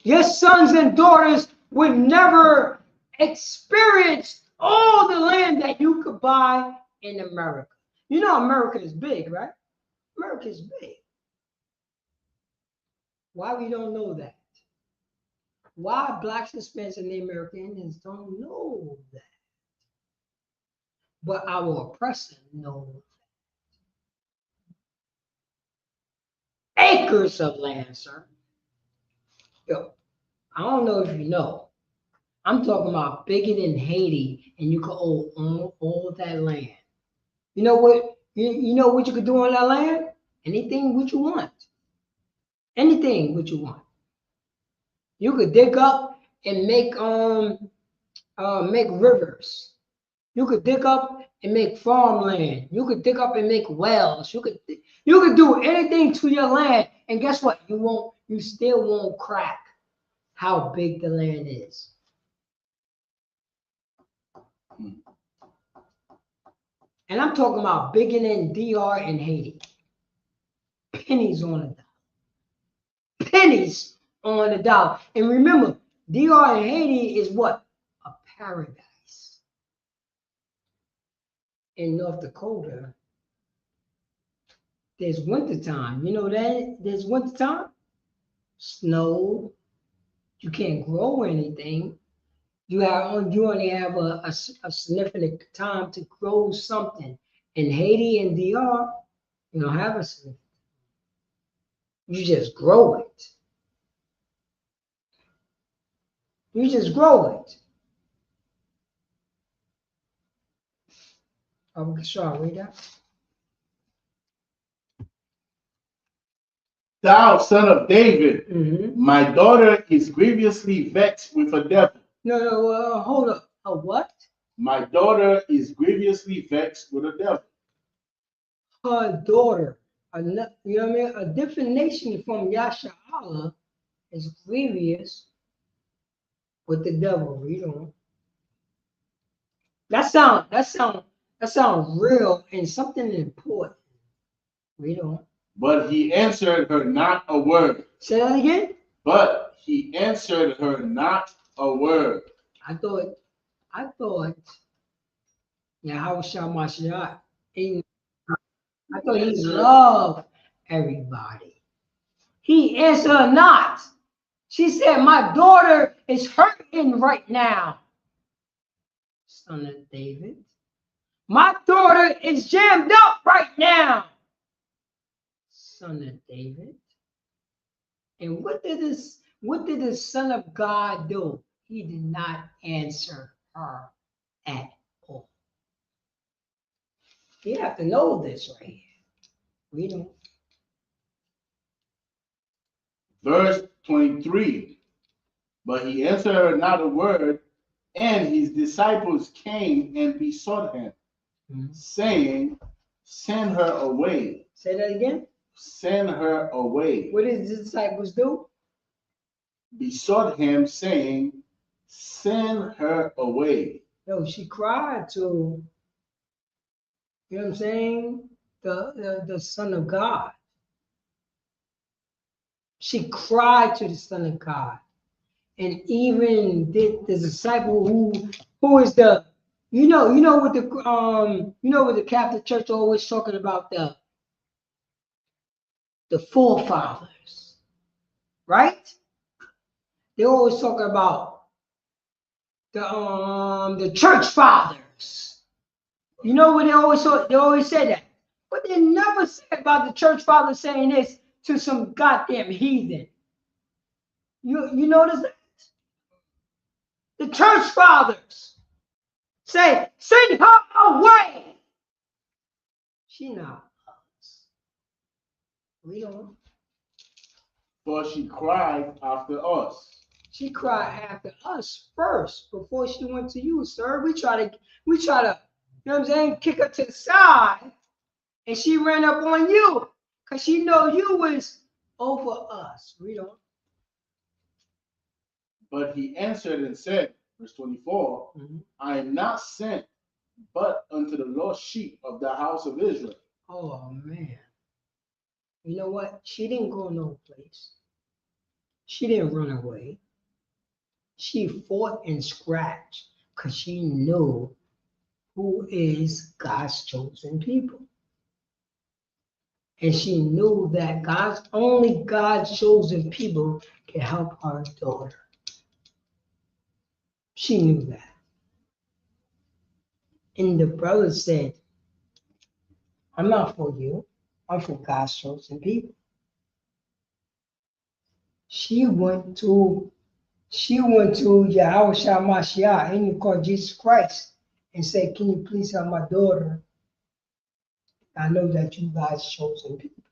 A: Your sons and daughters would never experience all the land that you could buy in America. You know America is big, right? America is big. Why we don't know that? Why Blacks, Hispanics, and Native American Indians don't know that? But our oppressor knows. Acres of land, sir. Yo, I don't know if you know. I'm talking about bigger than Haiti, and you could own all that land. You know what? You know what you could do on that land? Anything what you want. Anything what you want. You could dig up and make rivers. You could dig up and make farmland. You could dig up and make wells. You could do anything to your land, and guess what? You still won't crack how big the land is. And I'm talking about bigger than DR and Haiti. Pennies on the dollar. Pennies on the dollar. And remember, DR and Haiti is what? A paradise. In North Dakota, there's wintertime. You know that? There's wintertime. Snow. You can't grow anything. You only have a significant time to grow something. In Haiti and DR, you don't have a significant. You just grow it. You just grow it. Shall I read that?
C: Thou son of David, my daughter is grievously vexed with a devil.
A: No, hold up. A what?
C: My daughter is grievously vexed with the devil.
A: Her daughter, you know what I mean? A different nation from Yasharala is grievous with the devil. Read on. That sound real and something important. Read on.
C: But he answered her not a word.
A: Say that again.
C: But he answered her not a word.
A: I thought, Yahushua Mashiach, I thought he loved everybody. He answered her not. She said, my daughter is hurting right now. Son of David. My daughter is jammed up right now. Son of David. And what did the Son of God do? He did not answer her at all. You have to know this right here. Read on.
C: Verse 23. But he answered her not a word, and his disciples came and besought him, saying, send her away.
A: Say that again.
C: Send her away.
A: What did the disciples do?
C: Besought him, saying, send her away.
A: No, she cried to, you know what I'm saying, the Son of God. She cried to the Son of God. And even did the disciple who is the, you know what the Catholic Church always talking about the forefathers, right? They always talk about the church fathers. You know what they always say that, but they never said about the church fathers saying this to some goddamn heathen. You notice that? The church fathers say, send her away. She not us. We don't.
C: For she cried after us.
A: She cried after us first before she went to you, sir. We try to, you know what I'm saying, kick her to the side, and she ran up on you because she know you was over us. We don't.
C: But he answered and said, verse 24, I am not sent but unto the lost sheep of the house of Israel.
A: Oh, man. You know what? She didn't go no place. She didn't run away. She fought and scratched because she knew who is God's chosen people. And she knew that only God's chosen people can help her daughter. She knew that. And the brother said, I'm not for you. I'm for God's chosen people. She went to Yahushua Mashiach, and you call Jesus Christ, and said, can you please help my daughter? I know that you God's chosen people.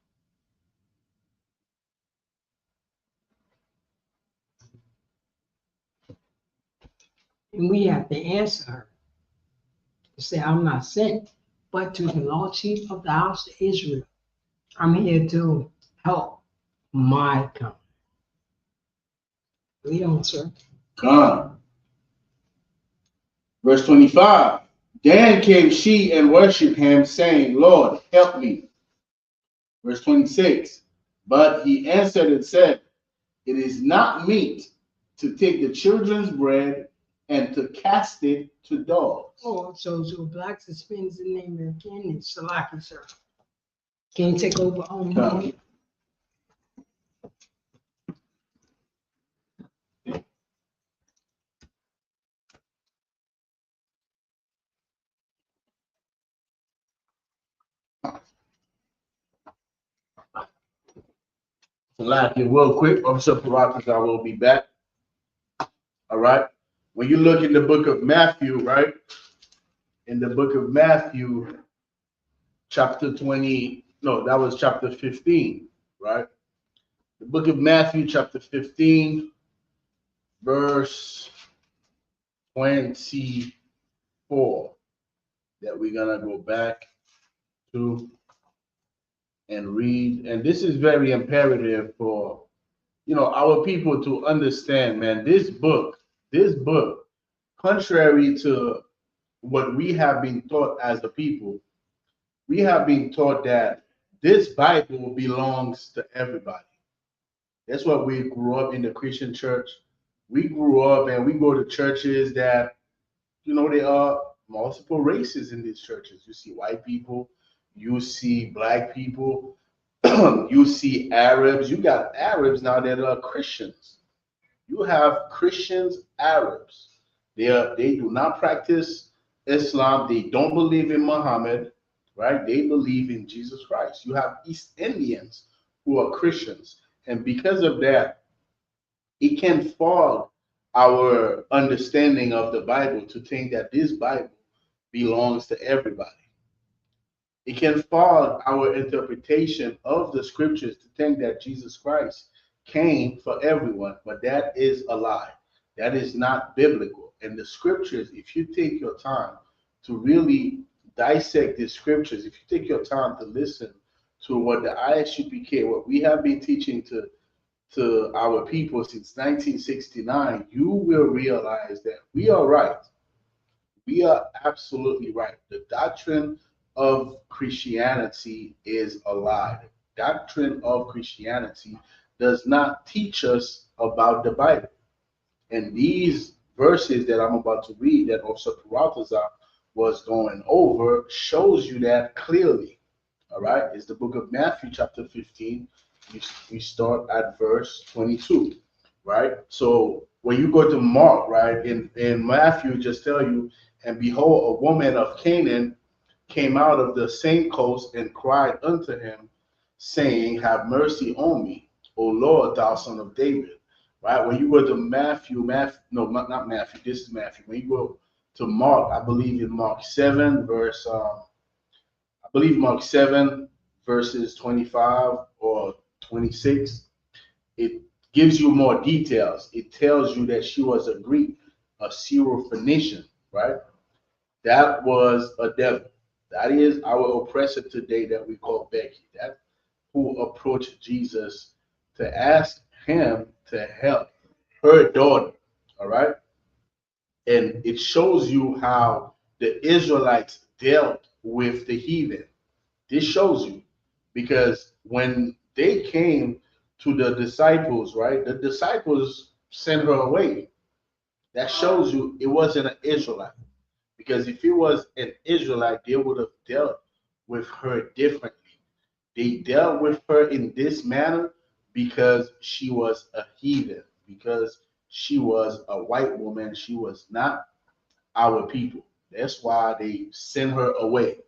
A: And we have to answer her. Say, I'm not sent, but to the Lord Chief of the house of Israel. I'm here to help my company. Read on, sir.
C: Come. Verse 25. Then came she and worshipped him, saying, Lord, help me. Verse 26. But he answered and said, it is not meet to take the children's bread and to cast it to dogs.
A: Oh, so Black suspends the name again and Salaki, sir. Can you take over on me?
C: Salaki, real quick, Officer Parakas, I will be back. All right. When you look in the book of Matthew, right? In the book of Matthew, chapter 20, no, that was chapter 15, right? The book of Matthew, chapter 15, verse 24 that we're gonna go back to and read. And this is very imperative for our people to understand, man. This book, contrary to what we have been taught as a people, we have been taught that this Bible belongs to everybody. That's what we grew up in the Christian church. We grew up and we go to churches that, there are multiple races in these churches. You see white people, you see black people, you see Arabs. You got Arabs now that are Christians. You have Christians, Arabs. They do not practice Islam. They don't believe in Muhammad, right? They believe in Jesus Christ. You have East Indians who are Christians. And because of that, it can fog our understanding of the Bible to think that this Bible belongs to everybody. It can fog our interpretation of the scriptures to think that Jesus Christ came for everyone, but that is a lie. That is not biblical. And the scriptures, if you take your time to really dissect the scriptures, if you take your time to listen to what the ISUPK, what we have been teaching to our people since 1969, you will realize that we are right. We are absolutely right. The doctrine of Christianity is a lie. The doctrine of Christianity does not teach us about the Bible. And these verses that I'm about to read that Officer Peralta was going over shows you that clearly. All right, it's the book of Matthew chapter 15. We start at verse 22, right? So when you go to Mark, right, in Matthew, just tell you, and behold, a woman of Canaan came out of the same coast and cried unto him, saying, have mercy on me, O Lord, thou son of David. Right? When you go to Matthew, no, not Matthew, this is Matthew. When you go to Mark, I believe in Mark 7, Mark 7, verses 25 or 26, it gives you more details. It tells you that she was a Greek, a Syrophoenician, right? That was a devil. That is our oppressor today that we call Becky. That who approached Jesus to ask him to help her daughter, all right? And it shows you how the Israelites dealt with the heathen. This shows you, because when they came to the disciples, right, the disciples sent her away. That shows you it wasn't an Israelite. Because if it was an Israelite, they would have dealt with her differently. They dealt with her in this manner because she was a heathen, because she was a white woman. She was not our people. That's why they sent her away,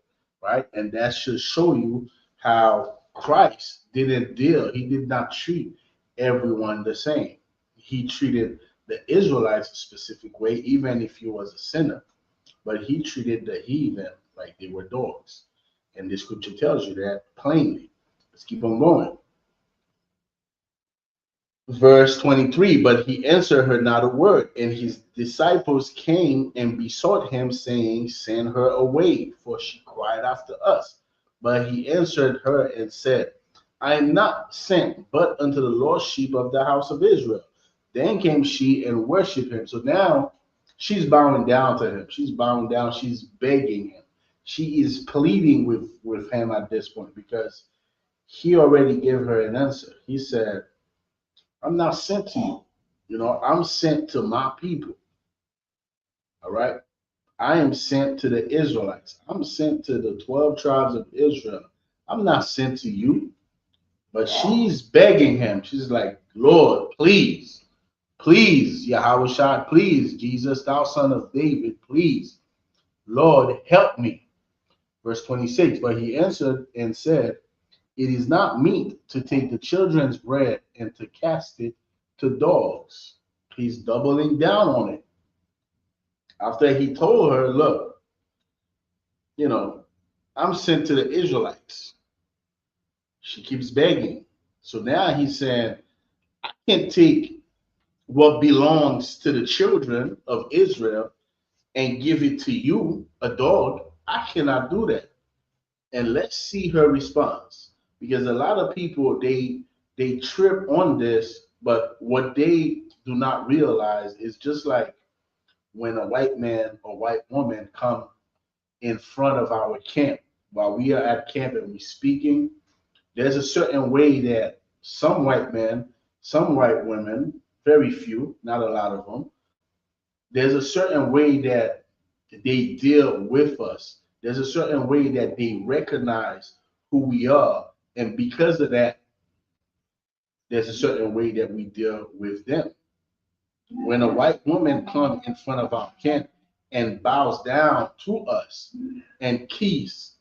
C: right? And that should show you how Christ he did not treat everyone the same. He treated the Israelites a specific way, even if he was a sinner. But he treated the heathen like they were dogs. And the scripture tells you that plainly. Let's keep on going. Verse 23, but he answered her not a word. And his disciples came and besought him, saying, send her away, for she cried after us. But he answered her and said, I am not sent but unto the lost sheep of the house of Israel. Then came she and worshipped him. So now she's bowing down to him. She's bowing down. She's begging him. She is pleading with him at this point, because he already gave her an answer. He said, I'm not sent to you. I'm sent to my people. All right. I am sent to the Israelites. I'm sent to the 12 tribes of Israel. I'm not sent to you. But she's begging him. She's like, Lord, please, Yahushua, please, Jesus, thou son of David, please, Lord, help me. Verse 26, but he answered and said, it is not meet to take the children's bread and to cast it to dogs. He's doubling down on it. After he told her, look, I'm sent to the Israelites. She keeps begging. So now he's saying, I can't take what belongs to the children of Israel and give it to you, a dog, I cannot do that. And let's see her response, because a lot of people they trip on this, but what they do not realize is just like when a white man or white woman come in front of our camp while we are at camp and we speaking, there's a certain way that some white men, some white women, very few, not a lot of them, there's a certain way that they deal with us. There's a certain way that they recognize who we are. And because of that, there's a certain way that we deal with them. When a white woman comes in front of our camp and bows down to us and kiss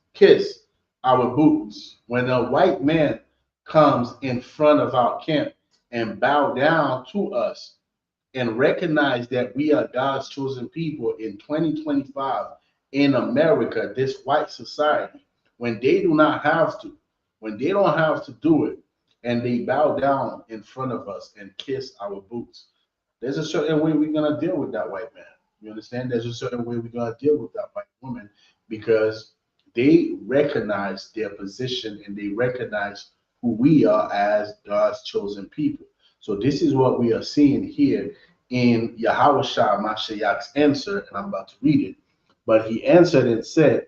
C: our boots, when a white man comes in front of our camp and bow down to us and recognize that we are God's chosen people in 2025 in America, this white society, when they do not have to, when they don't have to do it, and they bow down in front of us and kiss our boots, there's a certain way we're going to deal with that white man. You understand? There's a certain way we're going to deal with that white woman, because they recognize their position and they recognize who we are as God's chosen people. So this is what we are seeing here in Yahushua Mashiach's answer, and I'm about to read it. But he answered and said,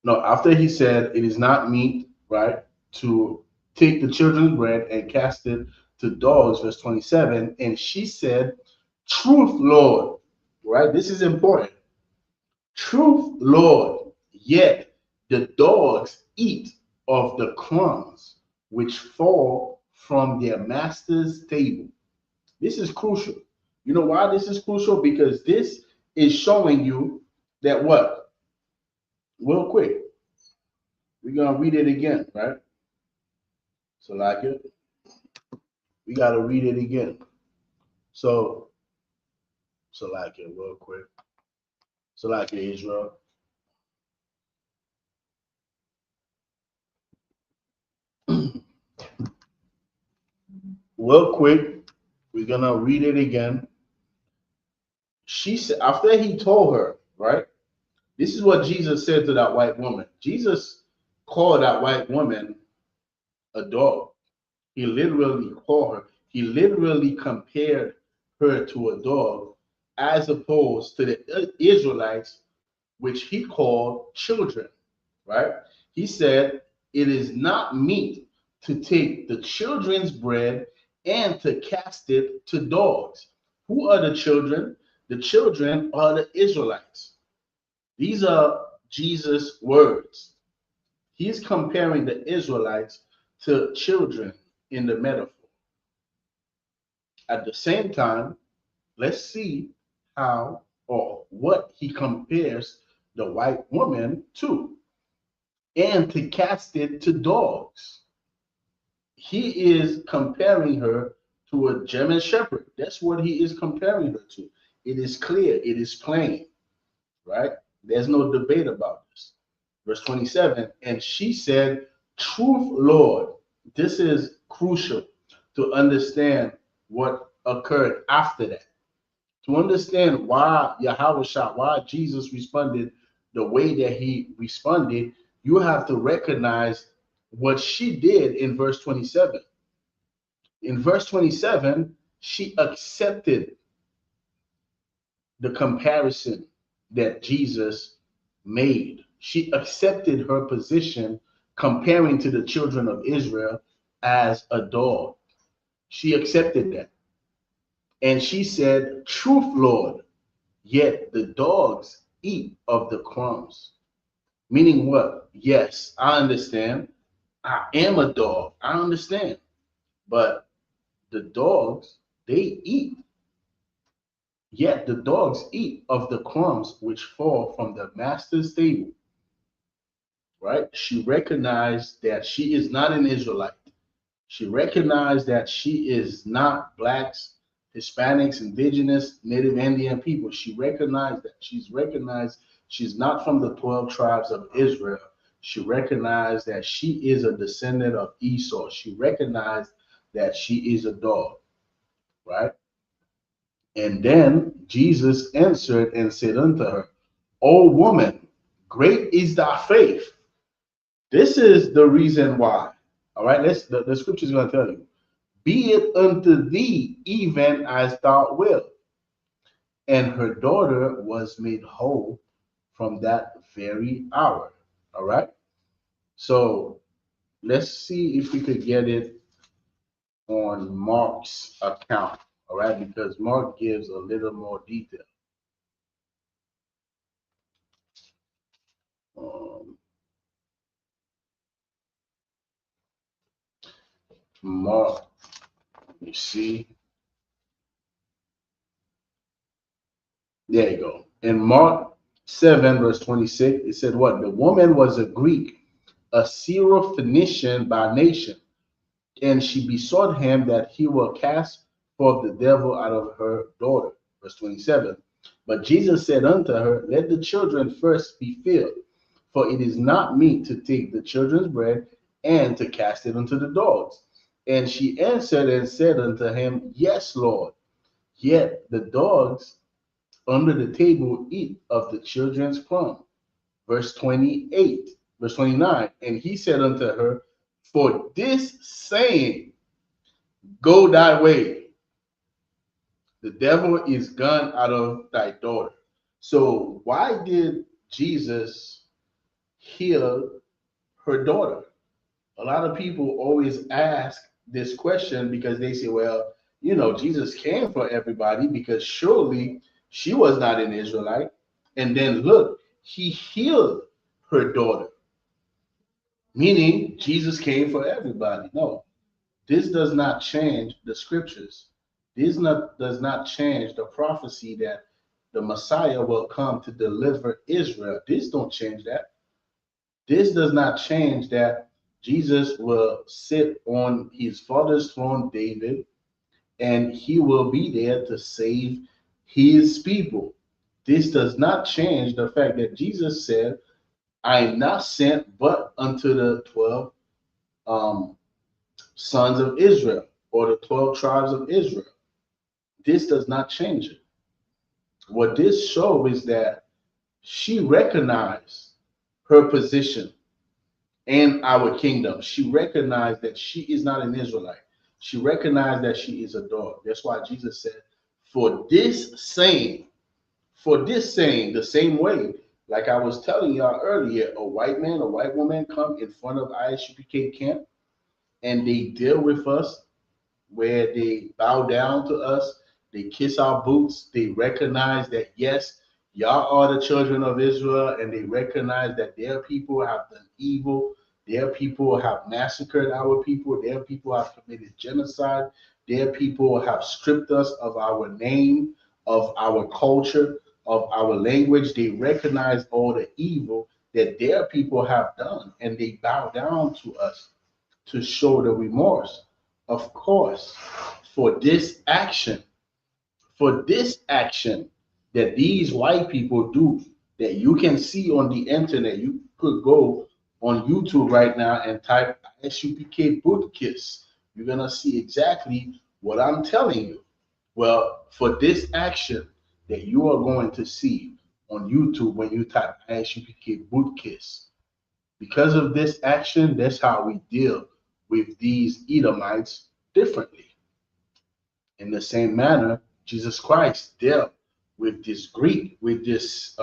C: no, after he said, it is not meet, right, to take the children's bread and cast it to dogs, verse 27. And she said, truth, Lord, right? This is important. Truth, Lord, yet the dogs eat of the crumbs which fall from their master's table. This is crucial. You know why this is crucial? Because this is showing you that what? Real quick, we're going to read it again, right? So like it, we got to read it again. So like it real quick. So like it, Israel. Real quick, we're going to read it again. She said, after he told her, right? This is what Jesus said to that white woman. Jesus called that white woman a dog. He literally called her. He literally compared her to a dog, as opposed to the Israelites, which he called children, right? He said, it is not meet to take the children's bread and to cast it to dogs. Who are the children? The children are the Israelites. These are Jesus' words. He's comparing the Israelites to children in the metaphor. At the same time, let's see how or what he compares the white woman to, and to cast it to dogs. He is comparing her to a German shepherd. That's what he is comparing her to. It is clear, it is plain, right? There's no debate about this. Verse 27, and she said, truth, Lord. This is crucial to understand what occurred after that. To understand why Yahushua, why Jesus responded the way that he responded, you have to recognize what she did in verse 27. In verse 27, she accepted the comparison that Jesus made. She accepted her position comparing to the children of Israel as a dog. She accepted that. And she said, truth, Lord, yet the dogs eat of the crumbs. Meaning what? Yes, I understand. I am a dog. I understand. But the dogs, they eat. Yet the dogs eat of the crumbs which fall from the master's table. Right? She recognized that she is not an Israelite. She recognized that she is not blacks, Hispanics, indigenous, native Indian people. She recognized that. She's not from the 12 tribes of Israel. She recognized that she is a descendant of Esau. She recognized that she is a dog. right? And then Jesus answered and said unto her, O woman, great is thy faith. This is the reason why. All right, the scripture is going to tell you. Be it unto thee even as thou wilt. And her daughter was made whole from that very hour. All right. So let's see if we could get it on Mark's account. All right, because Mark gives a little more detail. Mark, you see. There you go. In Mark 7, verse 26, it said what? The woman was a Greek, a Syrophoenician by nation, and she besought him that he will cast forth the devil out of her daughter. Verse 27. But Jesus said unto her, let the children first be filled, for it is not meet to take the children's bread and to cast it unto the dogs. And she answered and said unto him, yes, Lord. Yet the dogs under the table eat of the children's crumb. Verse 28, verse 29. And he said unto her, for this saying, go thy way. The devil is gone out of thy daughter. So why did Jesus heal her daughter? A lot of people always ask this question because they say, well, you know, Jesus came for everybody because surely she was not an Israelite. And then look, he healed her daughter, meaning Jesus came for everybody. No, this does not change the scriptures. This does not change the prophecy that the Messiah will come to deliver Israel. This don't change that. This does not change that Jesus will sit on his father's throne, David, and he will be there to save his people. This does not change the fact that Jesus said, I am not sent but unto the 12 sons of Israel, or the 12 tribes of Israel. This does not change it. What this shows is that she recognized her position in our kingdom. She recognized that she is not an Israelite. She recognized that she is a dog. That's why Jesus said, for this saying, the same way, like I was telling y'all earlier, a white man, a white woman come in front of ISUPK camp and they deal with us where they bow down to us, they kiss our boots, they recognize that yes, y'all are the children of Israel, and they recognize that their people have done evil, their people have massacred our people, their people have committed genocide, their people have stripped us of our name, of our culture, of our language. They recognize all the evil that their people have done, and they bow down to us to show the remorse. Of course, for this action that these white people do, that you can see on the internet, you could go on YouTube right now and type ISUPK boot kiss. You're gonna see exactly what I'm telling you. Well, for this action that you are going to see on YouTube when you type ISUPK boot kiss, because of this action, that's how we deal with these Edomites differently. In the same manner, Jesus Christ dealt with this Greek, with this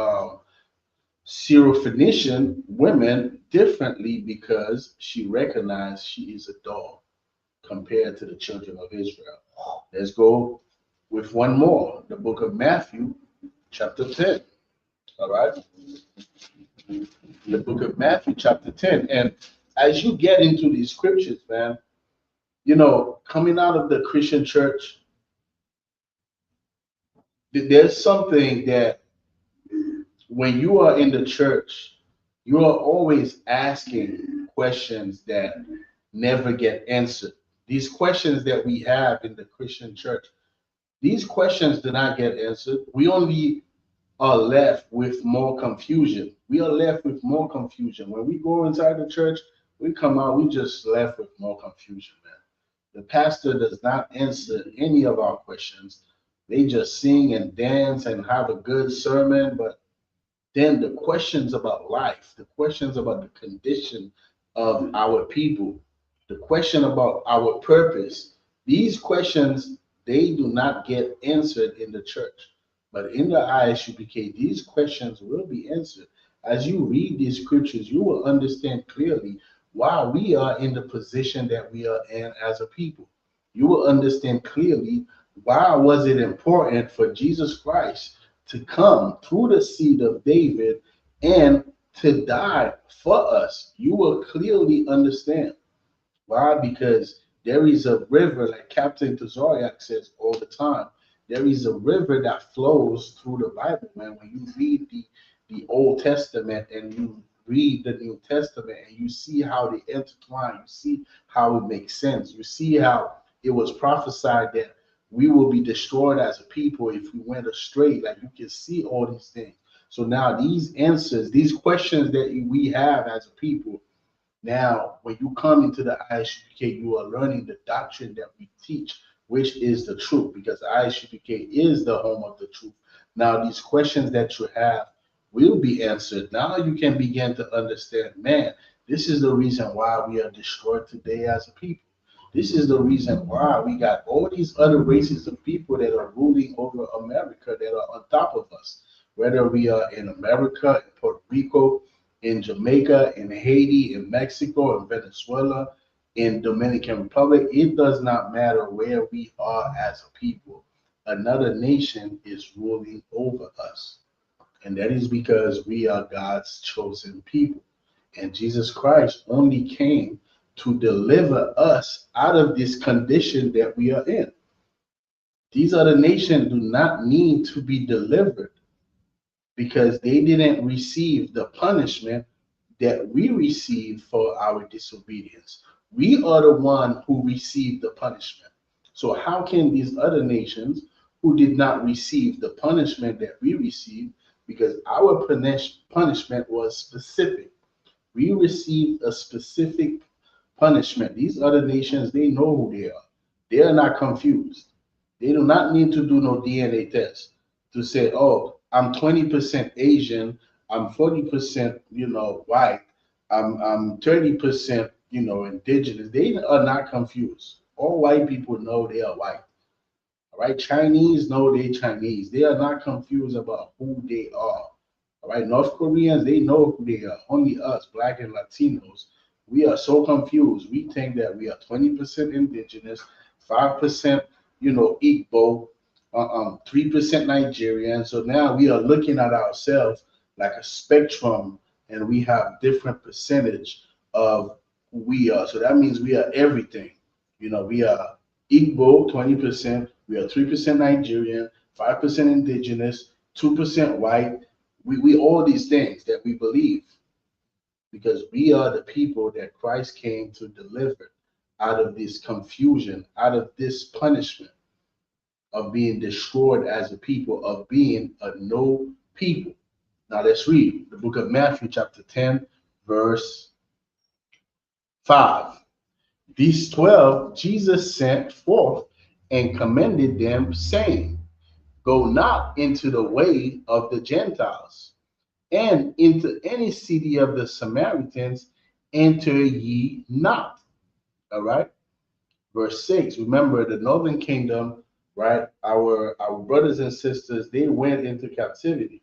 C: Syrophoenician women differently because she recognized she is a dog compared to the children of Israel. Let's go with one more, the book of Matthew, chapter 10. All right? The book of Matthew, chapter 10. And as you get into these scriptures, man, you know, coming out of the Christian church, there's something that when you are in the church, you are always asking questions that never get answered. These questions that we have in the Christian church, these questions do not get answered. We only are left with more confusion. We are left with more confusion. When we go inside the church, we come out, we just left with more confusion, man. The pastor does not answer any of our questions. They just sing and dance and have a good sermon, but then the questions about life, the questions about the condition of our people, the question about our purpose, these questions, they do not get answered in the church. But in the ISUPK, these questions will be answered. As you read these scriptures, you will understand clearly why we are in the position that we are in as a people. You will understand clearly why was it important for Jesus Christ to come through the seed of David and to die for us. You will clearly understand. Why? Because there is a river, like Captain Tazariak says all the time, there is a river that flows through the Bible, man. When you read the Old Testament and you read the New Testament and you see how they intertwine, you see how it makes sense, you see how it was prophesied that we will be destroyed as a people if we went astray. Like, you can see all these things. So now these answers, these questions that we have as a people, now when you come into the ISUPK, you are learning the doctrine that we teach, which is the truth, because ISUPK is the home of the truth. Now these questions that you have will be answered. Now you can begin to understand, man, this is the reason why we are destroyed today as a people. This is the reason why we got all these other races of people that are ruling over America, that are on top of us. Whether we are in America, in Puerto Rico, in Jamaica, in Haiti, in Mexico, in Venezuela, in Dominican Republic, it does not matter where we are as a people. Another nation is ruling over us. And that is because we are God's chosen people. And Jesus Christ only came to deliver us out of this condition that we are in. These other nations do not need to be delivered because they didn't receive the punishment that we received for our disobedience. We are the one who received the punishment. So how can these other nations who did not receive the punishment that we received, because our punishment was specific. We received a specific punishment. These other nations, they know who they are. They are not confused. They do not need to do no DNA test to say, oh, I'm 20% Asian, I'm 40%, white, I'm 30%, indigenous. They are not confused. All white people know they are white. All right, Chinese know they're Chinese. They are not confused about who they are. All right, North Koreans, they know who they are. Only us, Black and Latinos, we are so confused. We think that we are 20% indigenous, 5%, Igbo, 3% Nigerian. So now we are looking at ourselves like a spectrum, and we have different percentage of who we are. So that means we are everything. We are Igbo, 20%. We are 3% Nigerian, 5% indigenous, 2% white. We all these things that we believe, because we are the people that Christ came to deliver out of this confusion, out of this punishment of being destroyed as a people, of being a no people. Now let's read the book of Matthew chapter 10, verse 5. These 12 Jesus sent forth and commended them, saying, go not into the way of the Gentiles, and into any city of the Samaritans enter ye not. All right. Verse 6. Remember, the northern kingdom, right? Our brothers and sisters, they went into captivity.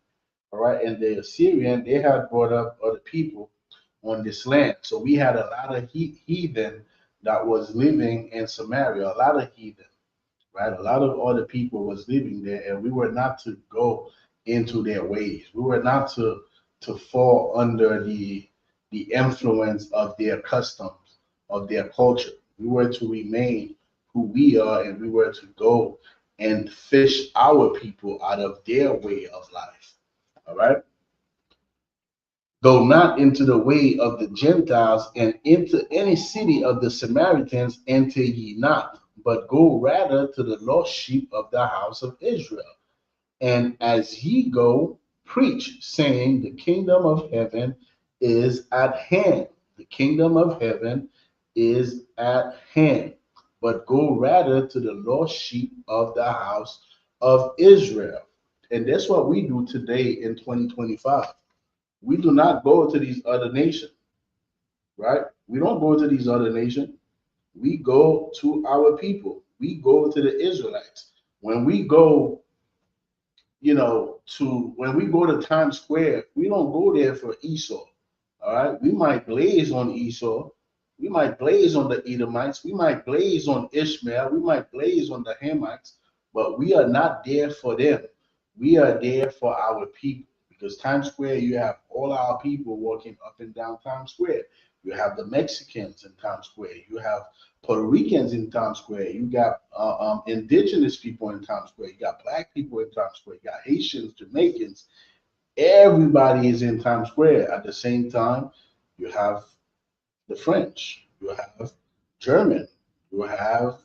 C: All right. And the Assyrian, they had brought up other people on this land. So we had a lot of heathen that was living in Samaria, a lot of heathen. Right, a lot of other people was living there, and we were not to go into their ways. We were not to fall under the influence of their customs, of their culture. We were to remain who we are, and we were to go and fish our people out of their way of life. All right. Go not into the way of the Gentiles, and into any city of the Samaritans enter ye not, but go rather to the lost sheep of the house of Israel. And as ye go, preach, saying, the kingdom of heaven is at hand. The kingdom of heaven is at hand. but go rather to the lost sheep of the house of Israel. And that's what we do today in 2025. We do not go to these other nations, right? We don't go to these other nations. We go to our people. We go to the Israelites. When we go, when we go to Times Square, we don't go there for Esau. All right. We might blaze on Esau. We might blaze on the Edomites. We might blaze on Ishmael. We might blaze on the Hamites, but we are not there for them. We are there for our people, because Times Square, you have all our people walking up and down Times Square. You have the Mexicans in Times Square. You have Puerto Ricans in Times Square. You got indigenous people in Times Square. You got black people in Times Square. You got Haitians, Jamaicans. Everybody is in Times Square. At the same time, you have the French. You have German. You have,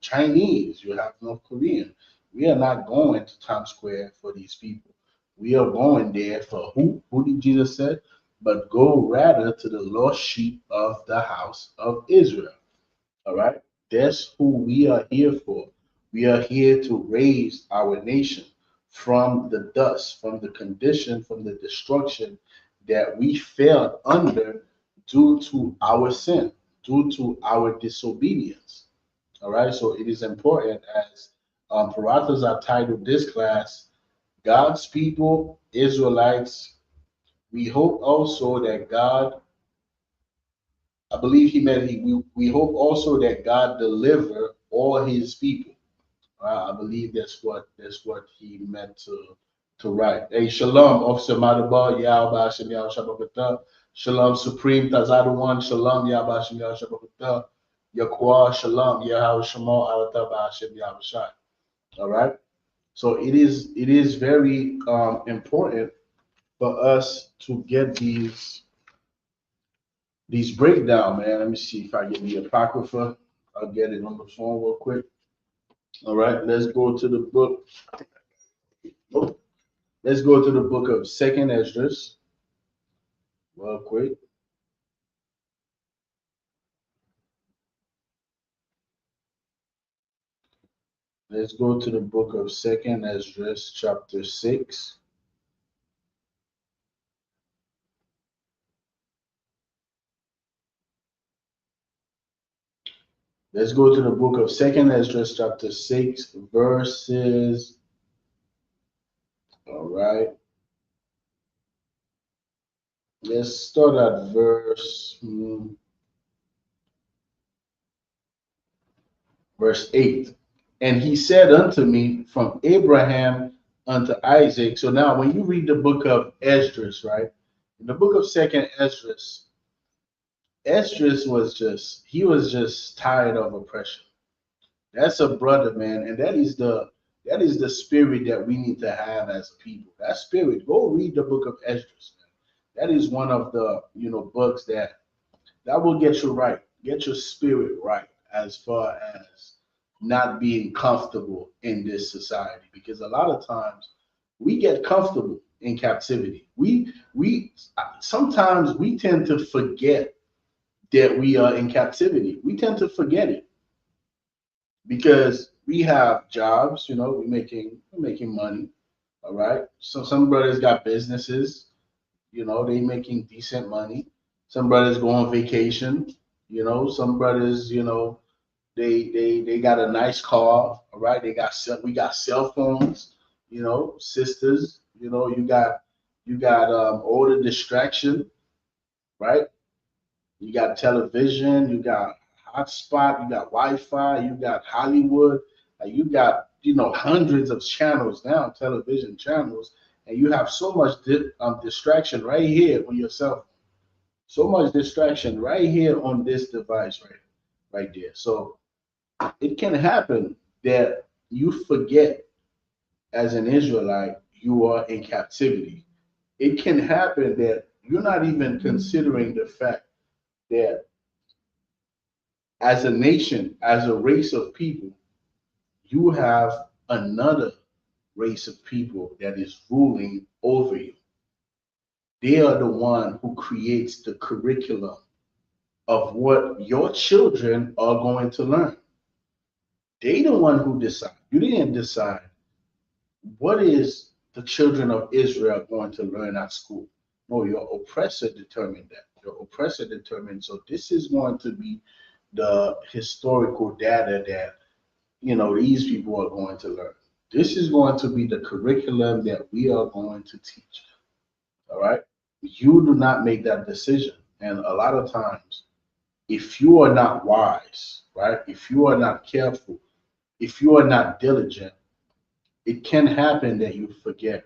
C: Chinese. You have North Korean. We are not going to Times Square for these people. We are going there for who? Who did Jesus say? But go rather to the lost sheep of the house of Israel. All right? That's who we are here for. We are here to raise our nation from the dust, from the condition, from the destruction that we fell under due to our sin, due to our disobedience. All right? So it is important, as Parathas have titled this class, God's people, Israelites. We hope also that God, I believe he meant we hope also that God deliver all his people. I believe that's what he meant to write. Hey, shalom, Officer Madaba, Yahba Hashem Yahweh Shabbat. Shalom, Supreme Tazadawan, Shalom, Yahba Hashem Yahweh Shabbat. Yaquah, Shalom, Yahweh Shema, Alataba Hashem Yahweh Shai. All right. So it is very important for us to get these breakdown, man. Let me see if I get the Apocrypha. I'll get it on the phone real quick. All right, let's go to the book. Let's go to the book of 2nd Esdras real quick. Let's go to the book of 2nd Esdras, chapter 6. Let's go to the book of 2nd Esdras, chapter 6, verses. All right. Let's start at verse 8. And he said unto me, from Abraham unto Isaac. So now when you read the book of Esdras, right? In the book of 2nd Esdras, Esdras was just tired of oppression. That's a brother, man, and that is the spirit that we need to have as a people. That spirit. Go read the book of Esdras, man. That is one of the books that will get you right, get your spirit right, as far as not being comfortable in this society. Because a lot of times we get comfortable in captivity. We sometimes we tend to forget that we are in captivity. We tend to forget it because we have jobs, we're making money. All right. So some brothers got businesses, they making decent money. Some brothers go on vacation, some brothers, they got a nice car. All right. We got cell phones, sisters, you got all the distraction, right? You got television, you got hotspot, you got Wi-Fi, you got Hollywood, you got hundreds of channels now, television channels, and you have so much distraction right here on your cell phone. So much distraction right here on this device right there. So it can happen that you forget, as an Israelite, you are in captivity. It can happen that you're not even considering the fact that as a nation, as a race of people, you have another race of people that is ruling over you. They are the one who creates the curriculum of what your children are going to learn. They the one who decide. You didn't decide what is the children of Israel going to learn at school. No, your oppressor determined that. Your oppressor determined. So this is going to be the historical data that these people are going to learn. This is going to be the curriculum that we are going to teach. All right. You do not make that decision. And a lot of times, if you are not wise, right? If you are not careful, if you are not diligent, it can happen that you forget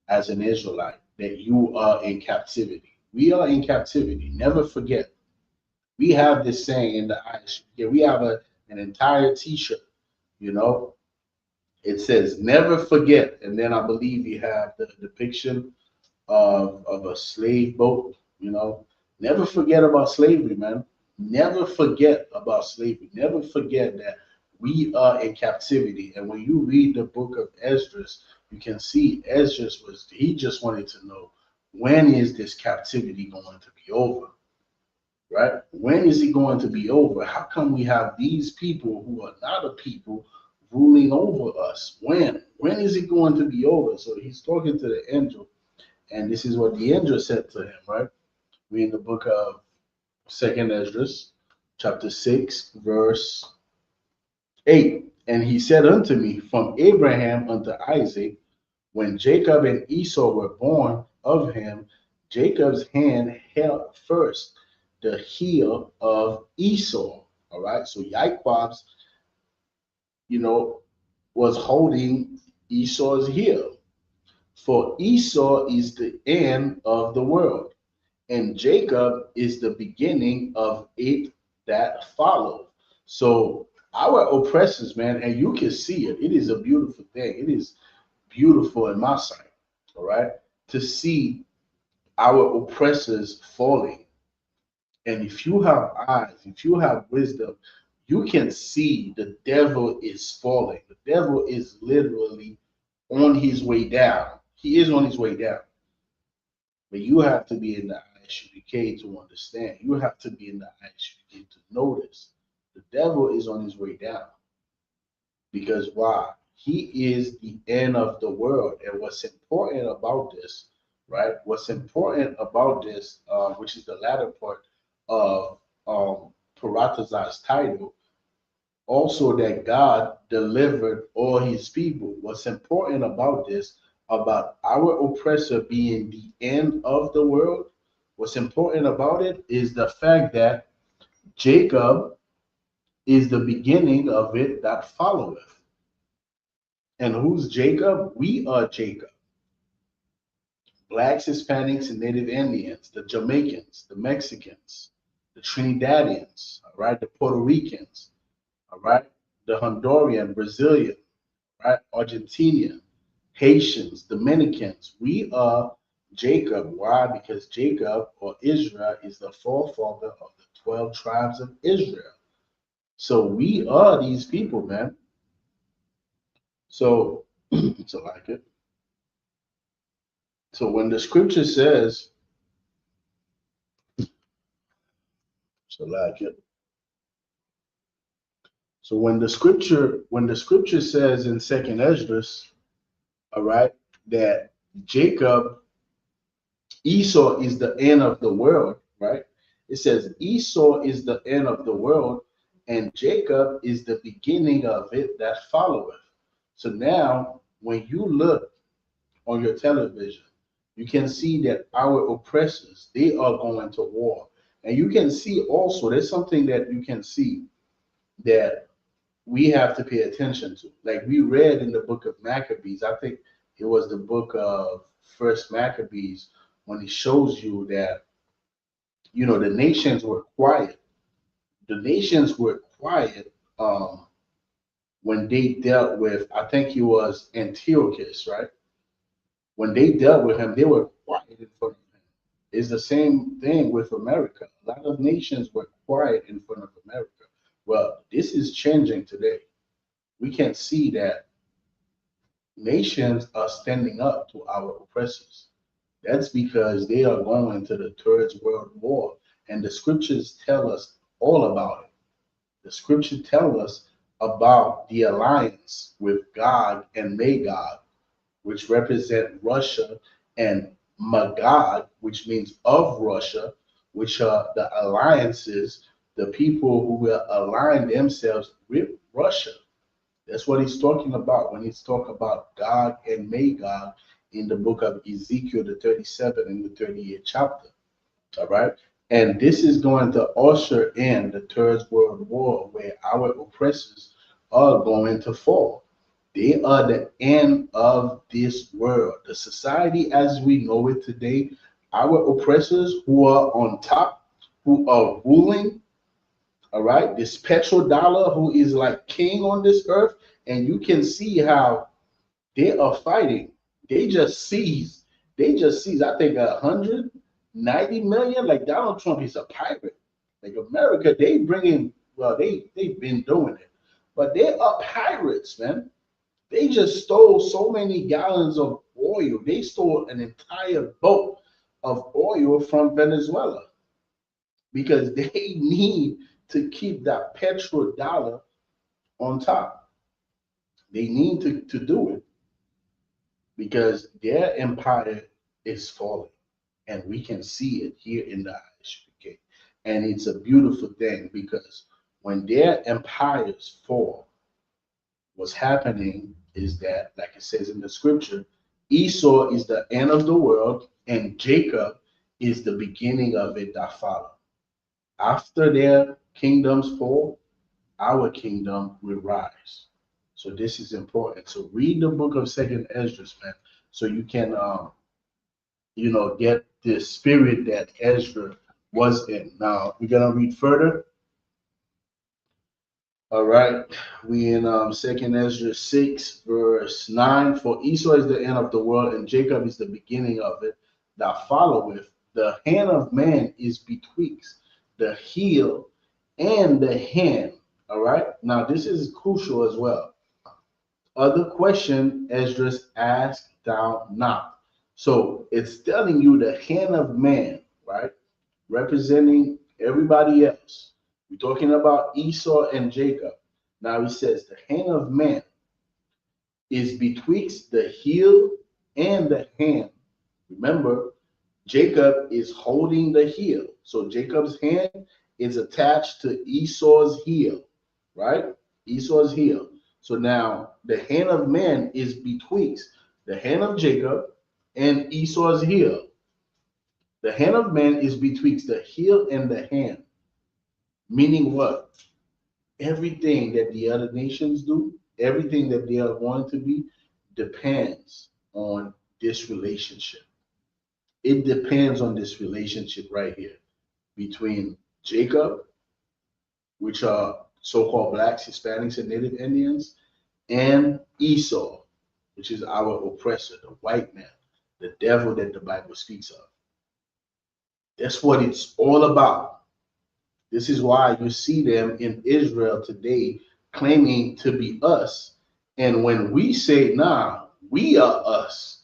C: as an Israelite that you are in captivity. We are in captivity. Never forget. We have this saying in the ISUPK. We have an entire T-shirt. It says "Never forget," and then I believe you have the depiction of a slave boat. Never forget about slavery, man. Never forget about slavery. Never forget that we are in captivity. And when you read the book of Esdras, you can see Esdras he just wanted to know, when is this captivity going to be over? Right? When is it going to be over? How come we have these people who are not a people ruling over us? When is it going to be over? So he's talking to the angel, and this is what the angel said to him, right? We in the book of 2nd Esdras, chapter 6, verse 8. And he said unto me, from Abraham unto Isaac, when Jacob and Esau were born of him, Jacob's hand held first the heel of Esau. All right. So Jacob's, was holding Esau's heel. For Esau is the end of the world, and Jacob is the beginning of it that followed. So our oppressors, man, and you can see it. It is a beautiful thing. It is beautiful in my sight, all right, to see our oppressors falling. And if you have eyes, if you have wisdom, you can see the devil is falling. The devil is literally on his way down. He is on his way down. But you have to be in the ISUPK to understand. You have to be in the ISUPK to notice. The devil is on his way down. Because why? He is the end of the world. And what's important about this, right? What's important about this, which is the latter part of Paratazar's title, also that God delivered all his people. What's important about this, about our oppressor being the end of the world, what's important about it is the fact that Jacob is the beginning of it that followeth. And who's Jacob? We are Jacob. Blacks, Hispanics, and Native Indians, the Jamaicans, the Mexicans, the Trinidadians, all right, the Puerto Ricans, all right, the Honduran, Brazilian, right, Argentinian, Haitians, Dominicans. We are Jacob. Why? Because Jacob, or Israel, is the forefather of the 12 tribes of Israel. So we are these people, man. So, so like it. So when the scripture says, so like it. So when the scripture says in 2nd Esdras, all right, that Esau is the end of the world, right? It says Esau is the end of the world, and Jacob is the beginning of it that followeth. So now, when you look on your television, you can see that our oppressors, they are going to war. And you can see also, there's something that you can see that we have to pay attention to. Like we read in the book of Maccabees, I think it was the book of First Maccabees, when it shows you that, the nations were quiet. The nations were quiet when they dealt with, I think it was Antiochus, right? When they dealt with him, they were quiet in front of him. It's the same thing with America. A lot of nations were quiet in front of America. Well, this is changing today. We can see that nations are standing up to our oppressors. That's because they are going to the Third World War, and the scriptures tell us all about it. The scripture tell us about the alliance with Gog and Magog, which represent Russia, and Magog, which means of Russia, which are the alliances, the people who will align themselves with Russia. That's what he's talking about when he's talking about Gog and Magog in the book of Ezekiel, the 37 and the 38th chapter. All right. And this is going to usher in the Third World War, where our oppressors are going to fall. They are the end of this world. The society as we know it today, our oppressors who are on top, who are ruling, all right, this petrodollar who is like king on this earth, and you can see how they are fighting. They just seized, I think 190 million. Like Donald Trump is a pirate. Like America, they bringing, well, they've been doing it, but they are pirates, man. They just stole so many gallons of oil. They stole an entire boat of oil from Venezuela because they need to keep that petrodollar on top. They need to do it because their empire is falling, and we can see it here in the ISUPK. And it's a beautiful thing because when their empires fall, what's happening is that, like it says in the scripture, Esau is the end of the world, and Jacob is the beginning of it that follow. After their kingdoms fall, our kingdom will rise. So this is important. So read the book of Second Esdras, man, so you can get the spirit that Ezra was in. Now we're gonna read further. All right, we in Second Ezra 6, verse 9. For Esau is the end of the world, and Jacob is the beginning of it that followeth. The hand of man is betwixt the heel and the hand. All right, now this is crucial as well. Other question Esdras asked thou not. So it's telling you the hand of man, right? Representing everybody else. We're talking about Esau and Jacob. Now he says the hand of man is betwixt the heel and the hand. Remember, Jacob is holding the heel. So Jacob's hand is attached to Esau's heel, right? Esau's heel. So now the hand of man is betwixt the hand of Jacob and Esau's heel. The hand of man is betwixt the heel and the hand. Meaning what? Everything that the other nations do, everything that they are going to be, depends on this relationship. It depends on this relationship right here between Jacob, which are so-called blacks, Hispanics, and Native Indians, and Esau, which is our oppressor, the white man, the devil that the Bible speaks of. That's what it's all about. This is why you see them in Israel today claiming to be us. And when we say, nah, we are us,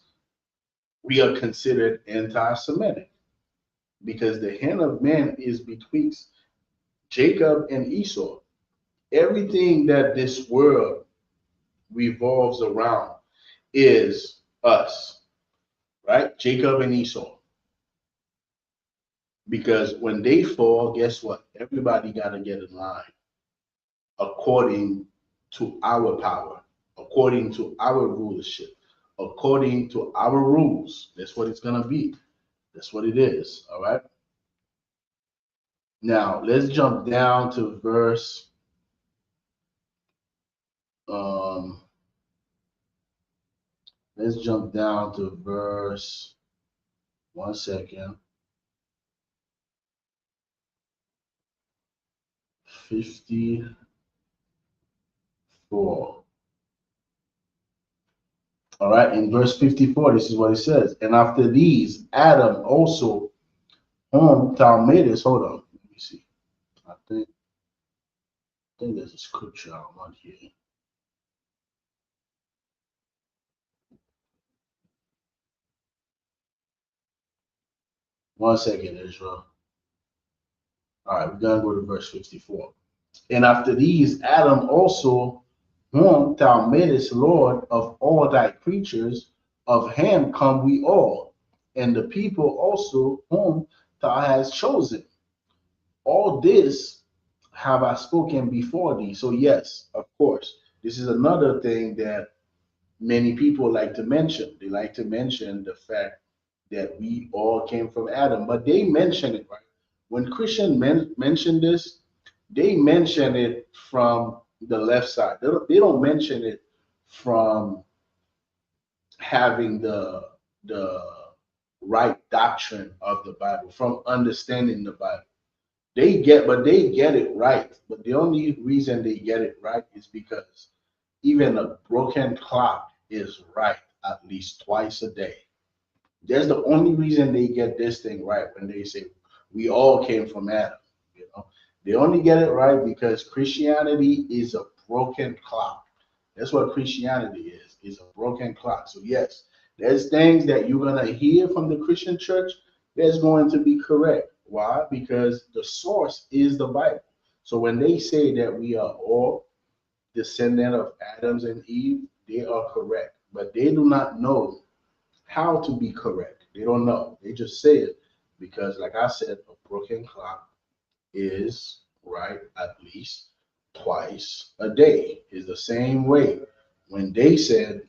C: we are considered anti-Semitic because the hand of man is betwixt Jacob and Esau. Everything that this world revolves around is us, right? Jacob and Esau. Because when they fall, guess what? Everybody got to get in line according to our power, according to our rulership, according to our rules. That's what it's going to be. That's what it is. All right. Now, let's jump down to verse. Let's jump down to verse. 1 second. 54. All right, in verse 54, this is what it says. And after these, Adam also whom thou madest. Hold on, let me see. I think there's a scripture I want here. One second, Israel. All right, we're gonna go to verse 54. And after these, Adam also, whom thou madest Lord of all thy creatures, of him come we all, and the people also whom thou hast chosen. All this have I spoken before thee. So, yes, of course, this is another thing that many people like to mention. They like to mention the fact that we all came from Adam, but they mention it, right? When Christian mention this, they mention it from the left side. They don't mention it from having the right doctrine of the Bible, from understanding the Bible. They get it right. But the only reason they get it right is because even a broken clock is right at least twice a day. That's the only reason they get this thing right when they say we all came from Adam. You know, they only get it right because Christianity is a broken clock. That's what Christianity is a broken clock. So yes, there's things that you're gonna hear from the Christian church that's going to be correct. Why? Because the source is the Bible. So when they say that we are all descendant of Adams and Eve, they are correct. But they do not know how to be correct. They don't know. They just say it because, like I said, a broken clock is right at least twice a day. Is the same way when they said,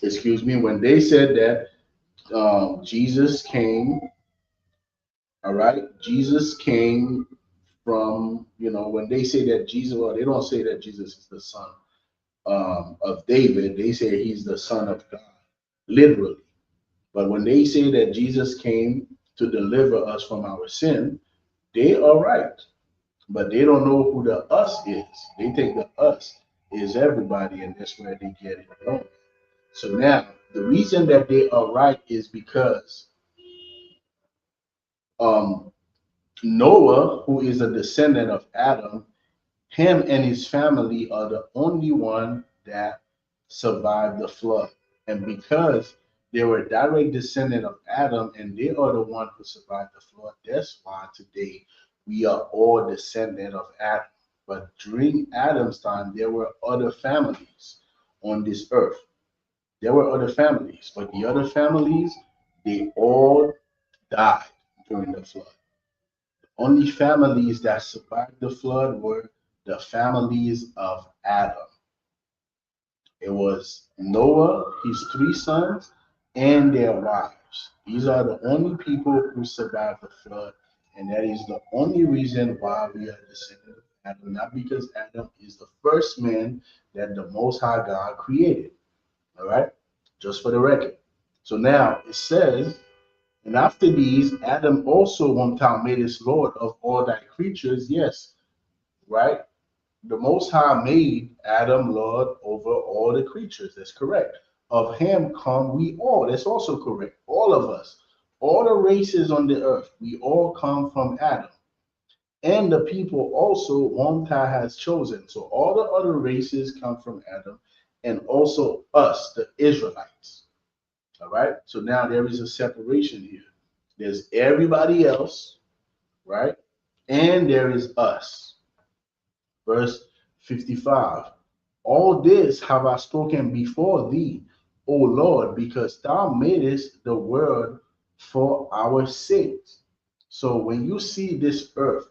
C: when they said that Jesus came, all right, Jesus came from, when they say that Jesus, well, they don't say that Jesus is the son of David. They say he's the son of God, literally. But when they say that Jesus came to deliver us from our sin, they are right. But they don't know who the us is. They think the us is everybody, and that's where they get it wrong. So now, the reason that they are right is because Noah, who is a descendant of Adam, him and his family are the only one that survived the flood. And because they were a direct descendant of Adam and they are the one who survived the flood, that's why today we are all descendant of Adam. But during Adam's time, there were other families on this earth. There were other families, but the other families, they all died during the flood. Only families that survived the flood were the families of Adam. It was Noah, his three sons, and their wives. These are the only people who survived the flood, and that is the only reason why we are descendants of Adam, not because Adam is the first man that the Most High God created. All right? Just for the record. So now it says, and after these, Adam also one time made us Lord of all thy creatures. Yes, right? The Most High made Adam Lord over all the creatures. That's correct. Of him come we all. That's also correct. All of us, all the races on the earth, we all come from Adam. And the people also one Thou has chosen. So all the other races come from Adam, and also us, the Israelites. All right. So now there is a separation here. There's everybody else, right? And there is us. Verse 55. All this have I spoken before thee, O Lord, because thou madest the world for our sakes. So when you see this earth,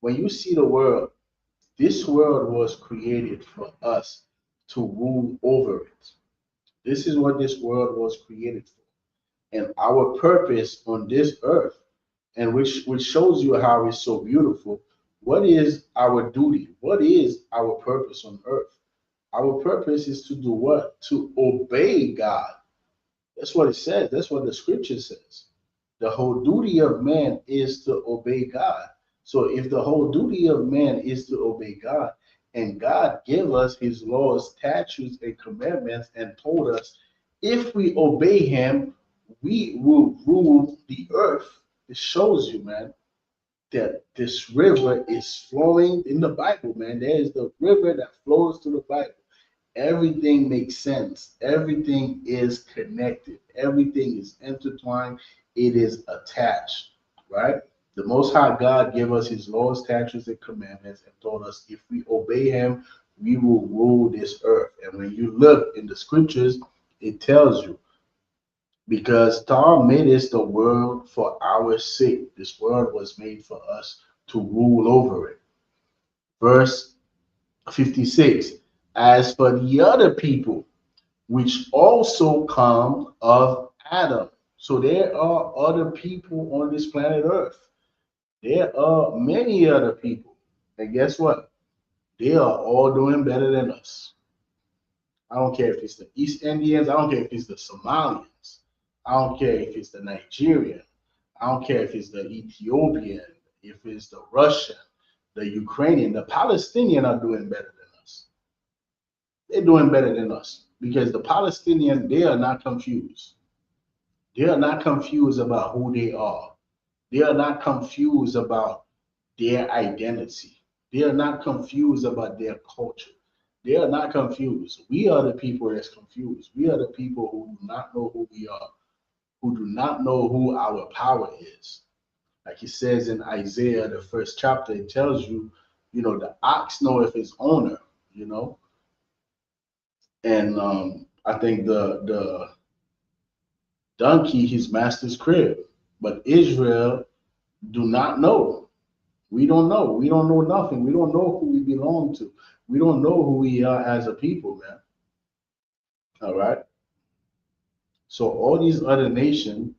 C: when you see the world, this world was created for us to rule over it. This is what this world was created for. And our purpose on this earth, and which shows you how it's so beautiful. What is our duty? What is our purpose on earth? Our purpose is to do what? To obey God. That's what it says. That's what the scripture says. The whole duty of man is to obey God. So if the whole duty of man is to obey God, and God gave us his laws, statutes, and commandments, and told us if we obey him, we will rule the earth. It shows you, man, that this river is flowing in the Bible, man. There is the river that flows through the Bible. Everything makes sense. Everything is connected. Everything is intertwined. It is attached, right? The Most High God gave us his laws, statutes, and commandments and told us if we obey him, we will rule this earth. And when you look in the scriptures, it tells you, because God made us the world for our sake. This world was made for us to rule over it. Verse 56, as for the other people, which also come of Adam. So there are other people on this planet Earth. There are many other people. And guess what? They are all doing better than us. I don't care if it's the East Indians. I don't care if it's the Somalians. I don't care if it's the Nigerian. I don't care if it's the Ethiopian, if it's the Russian, the Ukrainian. The Palestinian are doing better than us. They're doing better than us because the Palestinian, they are not confused. They are not confused about who they are. They are not confused about their identity. They are not confused about their culture. They are not confused. We are the people that's confused. We are the people who do not know who we are, who do not know who our power is. Like it says in Isaiah, the 1st chapter, it tells you, the ox knoweth its owner, and I think the donkey his master's crib. But Israel do not know. We don't know. We don't know nothing. We don't know who we belong to. We don't know who we are as a people, man. All right. So all these other nations,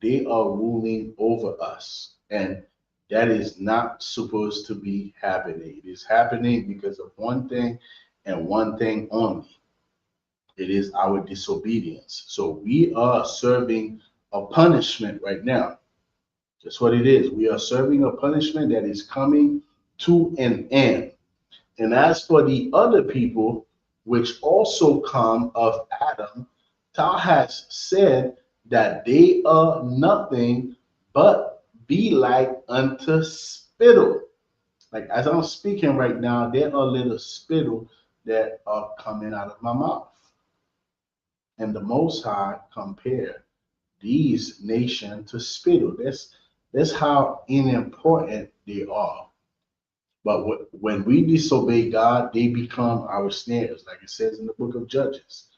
C: they are ruling over us. And that is not supposed to be happening. It is happening because of one thing and one thing only. It is our disobedience. So we are serving a punishment right now. That's what it is. We are serving a punishment that is coming to an end. And as for the other people, which also come of Adam, thou hast said that they are nothing but be like unto spittle. Like as I'm speaking right now, there are little spittle that are coming out of my mouth. And the Most High compare these nations to spittle. That's how unimportant they are. But when we disobey God, they become our snares, like it says in the book of Judges.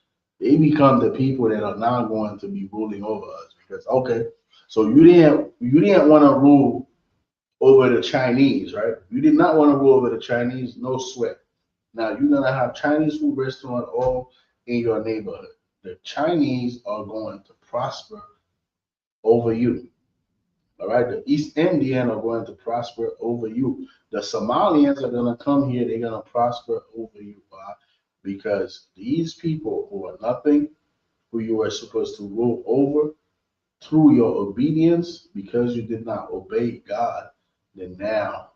C: They become the people that are now going to be ruling over us. Because okay, so you didn't want to rule over the Chinese, right? You did not want to rule over the Chinese, no sweat. Now you're gonna have Chinese food restaurant all in your neighborhood. The Chinese are going to prosper over you. All right, the East Indian are going to prosper over you. The Somalians are going to come here. They're going to prosper over you. Why? Because these people who are nothing, who you are supposed to rule over through your obedience, because you did not obey God, then now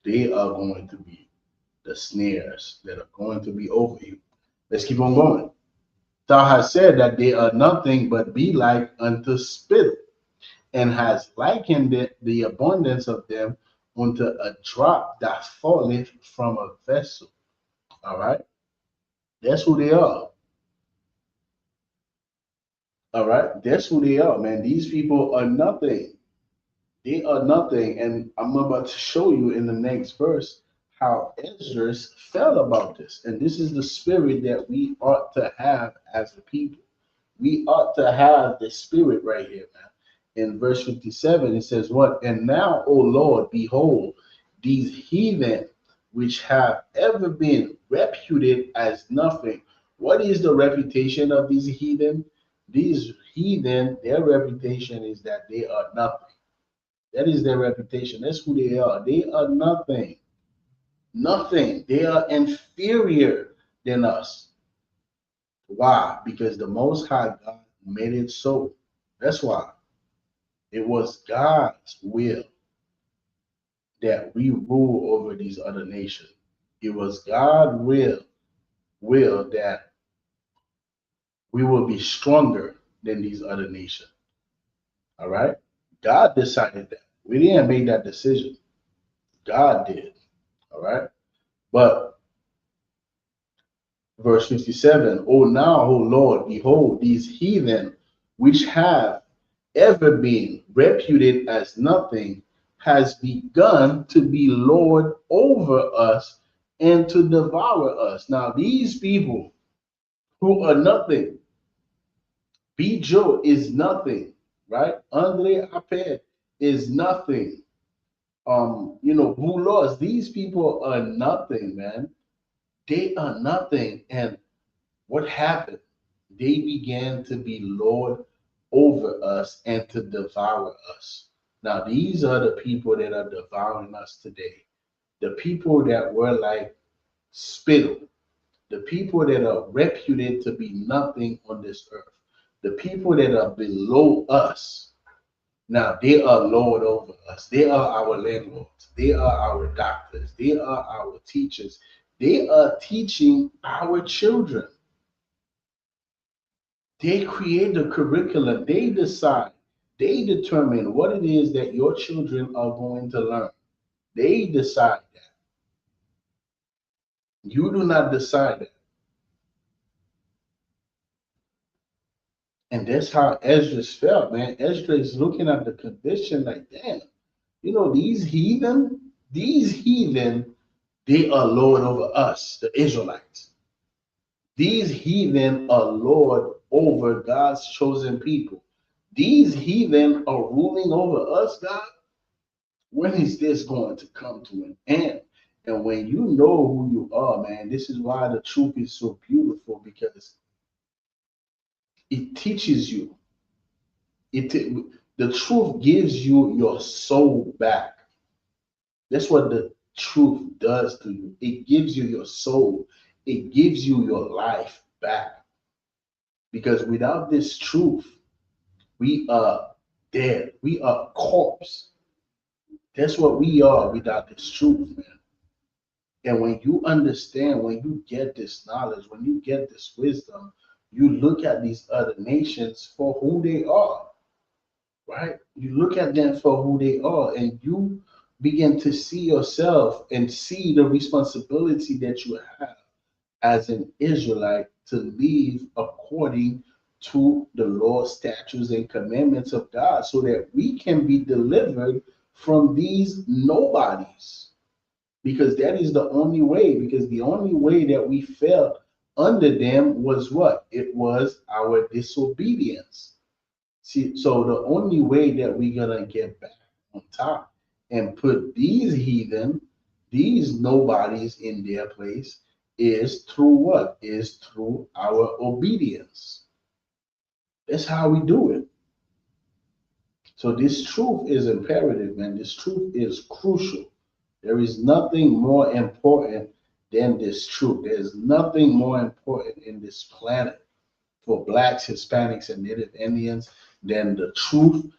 C: they are going to be the snares that are going to be over you. Let's keep on going. Thou hast said that they are nothing but be like unto spittle, and has likened the abundance of them unto a drop that falleth from a vessel. All right, that's who they are. All right, that's who they are, man. These people are nothing. They are nothing, and I'm about to show you in the next verse how Ezra felt about this, and this is the spirit that we ought to have as a people. We ought to have the spirit right here, man. In verse 57, it says, what? And now, O Lord, behold, these heathen which have ever been reputed as nothing. What is the reputation of these heathen? These heathen, their reputation is that they are nothing. That is their reputation. That's who they are. They are nothing. Nothing. They are inferior than us. Why? Because the Most High God made it so. That's why. It was God's will that we rule over these other nations. It was God's will that we will be stronger than these other nations. All right? God decided that. We didn't make that decision. God did. All right? But verse 57, O now, O Lord, behold, these heathen which have ever been reputed as nothing, has begun to be Lord over us and to devour us. Now, these people who are nothing, B. Joe is nothing, right? Andre Apet is nothing. Who lost? These people are nothing, man. They are nothing. And what happened? They began to be Lord over us and to devour us. Now, these are the people that are devouring us today. The people that were like spittle, the people that are reputed to be nothing on this earth, the people that are below us. Now, they are Lord over us. They are our landlords. They are our doctors. They are our teachers. They are teaching our children. They create the curriculum. They decide. They determine what it is that your children are going to learn. They decide that. You do not decide that. And that's how Esdras felt, man. Esdras is looking at the condition like, damn, these heathen, they are Lord over us, the Israelites. These heathen are Lord over God's chosen people. These heathen are ruling over us, God. When is this going to come to an end? And when you know who you are, man, this is why the truth is so beautiful, because it teaches you. The truth gives you your soul back. That's what the truth does to you. It gives you your soul. It gives you your life back. Because without this truth, we are dead. We are corpse. That's what we are without this truth, man. And when you understand, when you get this knowledge, when you get this wisdom, you look at these other nations for who they are, right? You look at them for who they are, and you begin to see yourself and see the responsibility that you have as an Israelite to live according to the law, statutes, and commandments of God, so that we can be delivered from these nobodies. Because that is the only way, because the only way that we fell under them was what? It was our disobedience. See, so the only way that we're gonna get back on top and put these heathen, these nobodies in their place is through what? Is through our obedience. That's how we do it. So this truth is imperative, man. This truth is crucial. There is nothing more important than this truth. There's nothing more important in this planet for Blacks, Hispanics, and Native Indians than the truth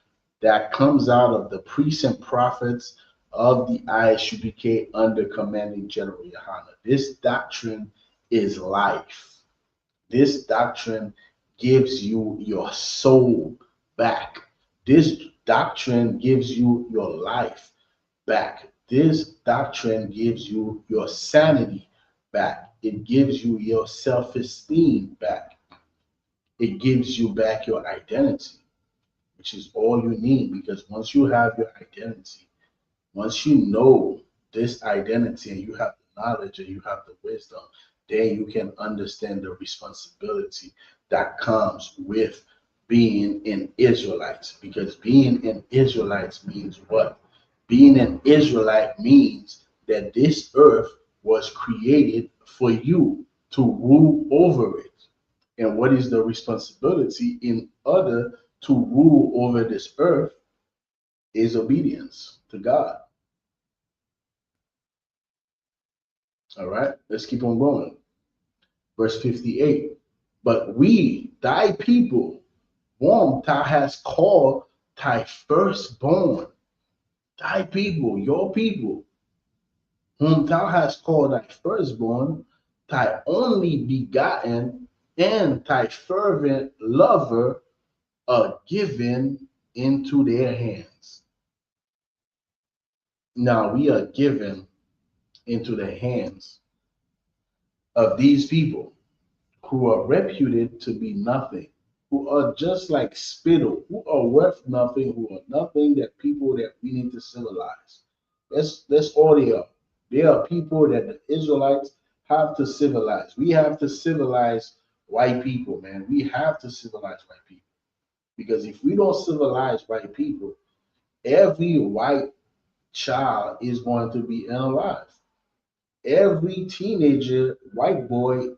C: that comes out of the priests and prophets of the ISUPK under commanding General Yohana. This doctrine is life. This doctrine gives you your soul back. This doctrine gives you your life back. This doctrine gives you your sanity back. It gives you your self-esteem back. It gives you back your identity, which is all you need, because once you have your identity, once you know this identity and you have the knowledge and you have the wisdom, then you can understand the responsibility that comes with being an Israelite. Because being an Israelite means what? Being an Israelite means that this earth was created for you to rule over it. And what is the responsibility in order to rule over this earth is obedience to God. All right, let's keep on going. Verse 58. But we, thy people, whom thou hast called thy firstborn, thy people, your people, whom thou hast called thy firstborn, thy only begotten, and thy fervent lover, are given into their hands. Now we are given into the hands of these people who are reputed to be nothing. who are just like spittle, who are worth nothing, who are nothing, that people that we need to civilize. That's all they are. They are people that the Israelites have to civilize. We have to civilize white people, man. We have to civilize white people. Because if we don't civilize white people, every white child is going to be unalive. Every teenager, white boy,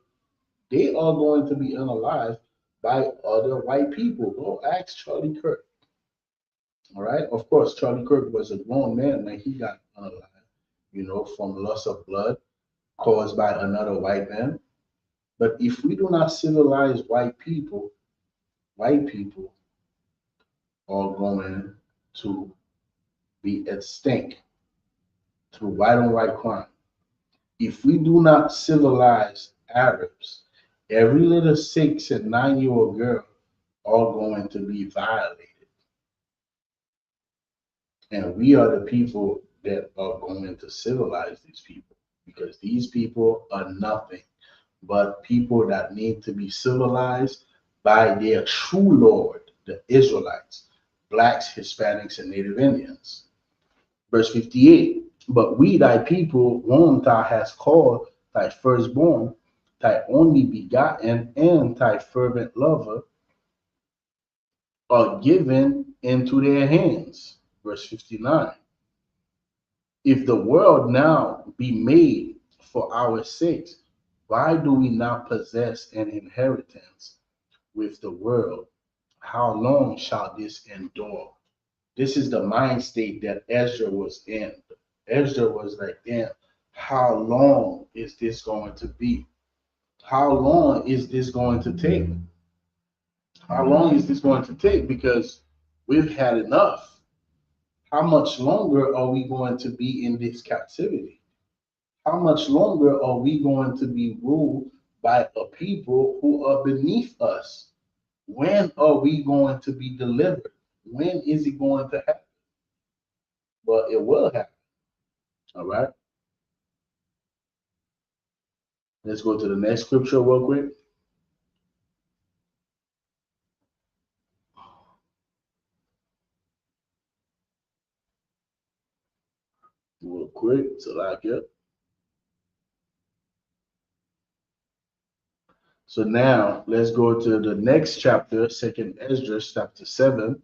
C: they are going to be unalive by other white people. Go ask Charlie Kirk. All right. Of course, Charlie Kirk was a grown man when he got unalive, from loss of blood caused by another white man. But if we do not civilize white people are going to be extinct through white on white crime. If we do not civilize Arabs, every little 6 and 9-year-old girl are going to be violated. And we are the people that are going to civilize these people, because these people are nothing but people that need to be civilized by their true Lord, the Israelites, blacks, Hispanics, and Native Indians. Verse 58, but we, thy people, whom thou hast called thy firstborn, thy only begotten, and thy fervent lover, are given into their hands. Verse 59, if the world now be made for our sakes, why do we not possess an inheritance with the world? How long shall this endure? This is the mind state that Ezra was in. Ezra was like, damn, how long is this going to be? How long is this going to take? How long is this going to take? Because we've had enough. How much longer are we going to be in this captivity? How much longer are we going to be ruled by a people who are beneath us? When are we going to be delivered? When is it going to happen? Well, it will happen. All right. Let's go to the next scripture real quick. Real quick, till I get. So now let's go to the next chapter, 2nd Ezra, chapter 7.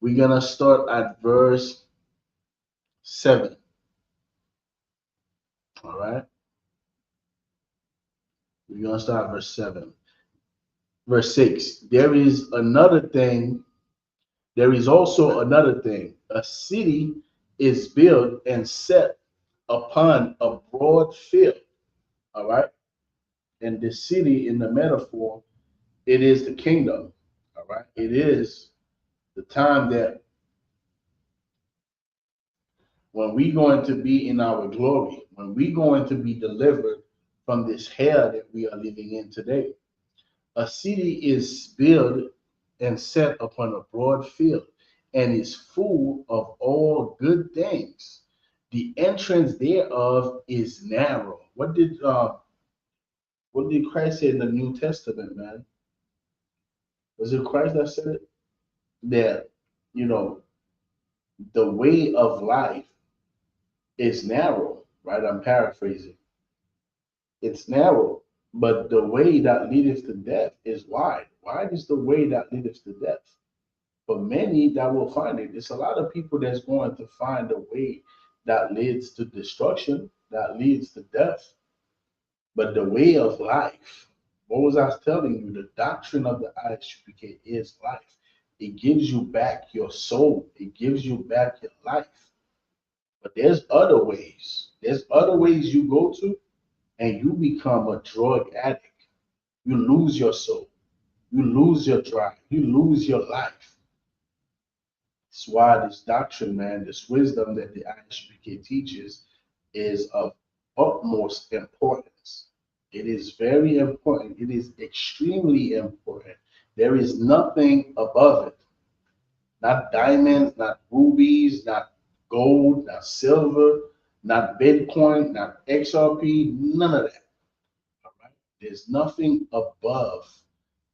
C: We're gonna start at verse 7. All right. We're gonna start at verse 7. Verse 6. There is also another thing. A city is built and set upon a broad field. All right. And the city, in the metaphor, it is the kingdom. All right. It is the time that when we're going to be in our glory, when we're going to be delivered from this hell that we are living in today. A city is built and set upon a broad field and is full of all good things. The entrance thereof is narrow. What did Christ say in the New Testament, man? Was it Christ that said it? That, the way of life is narrow, right? I'm paraphrasing. It's narrow, but the way that leadeth to death is wide. Wide is the way that leadeth to death. For many that will find it. It's a lot of people that's going to find a way that leads to destruction, that leads to death. But the way of life, what was I telling you? The doctrine of the ISUPK is life. It gives you back your soul. It gives you back your life. But there's other ways. There's other ways you go to, and you become a drug addict. You lose your soul. You lose your drive. You lose your life. That's why this doctrine, man, this wisdom that the ISUPK teaches is of utmost importance. It is very important. It is extremely important. There is nothing above it. Not diamonds, not rubies, not gold, not silver, not Bitcoin, not XRP, none of that. All right? There's nothing above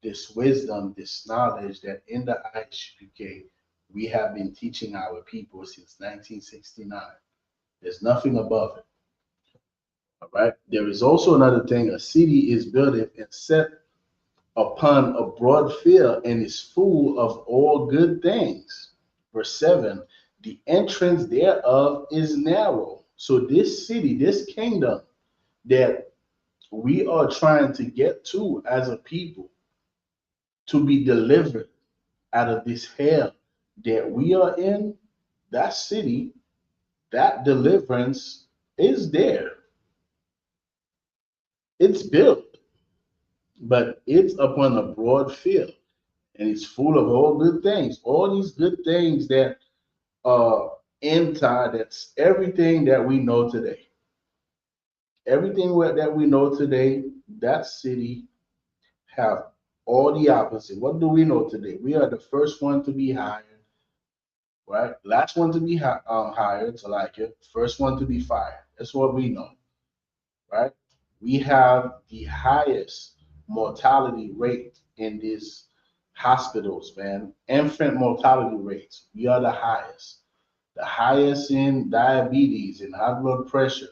C: this wisdom, this knowledge that in the ISUPK we have been teaching our people since 1969. There's nothing above it. All right. There is also another thing. A city is built and set upon a broad field and is full of all good things. Verse 7, the entrance thereof is narrow. So this city, this kingdom that we are trying to get to as a people, to be delivered out of this hell that we are in, that city, that deliverance is there. It's built, but it's upon a broad field, and it's full of all good things. All these good things that are inside, that's everything that we know today. Everything that we know today, that city have all the opposite. What do we know today? We are the first one to be hired, right? Last one to be hired, so like it. First one to be fired. That's what we know, right? We have the highest mortality rate in these hospitals, man. Infant mortality rates, we are the highest. The highest in diabetes and high blood pressure,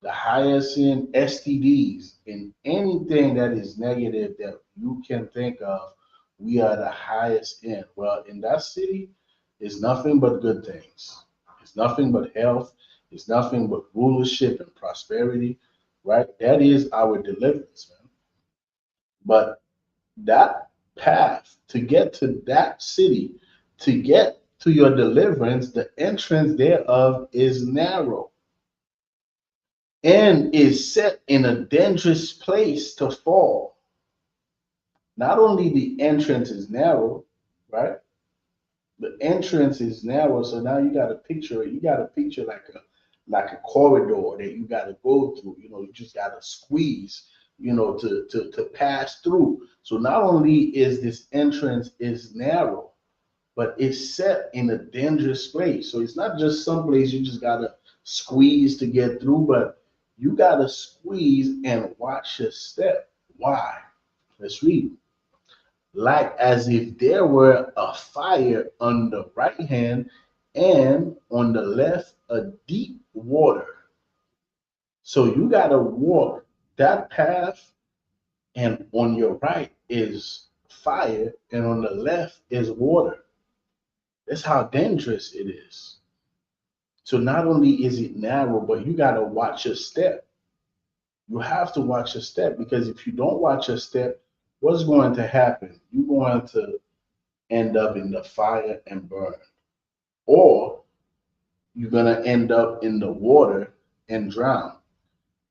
C: the highest in STDs, in anything that is negative that you can think of, we are the highest in. Well, in that city, it's nothing but good things. It's nothing but health. It's nothing but rulership and prosperity, right? That is our deliverance, man. But that path to get to that city, to get to your deliverance, the entrance thereof is narrow and is set in a dangerous place to fall. Not only the entrance is narrow, right? The entrance is narrow, so now you got to picture it. You got to picture like a corridor that you got to go through. You know, you just got to squeeze, you know, to pass through. So not only is this entrance is narrow, but it's set in a dangerous place. So it's not just some place you just got to squeeze to get through, but you got to squeeze and watch your step. Why? Let's read. Like as if there were a fire on the right hand and on the left a deep water. So you got to walk that path, and on your right is fire, and on the left is water. That's how dangerous it is. So not only is it narrow, but you got to watch your step. You have to watch your step, because if you don't watch your step, what's going to happen? You're going to end up in the fire and burn, or you're going to end up in the water and drown.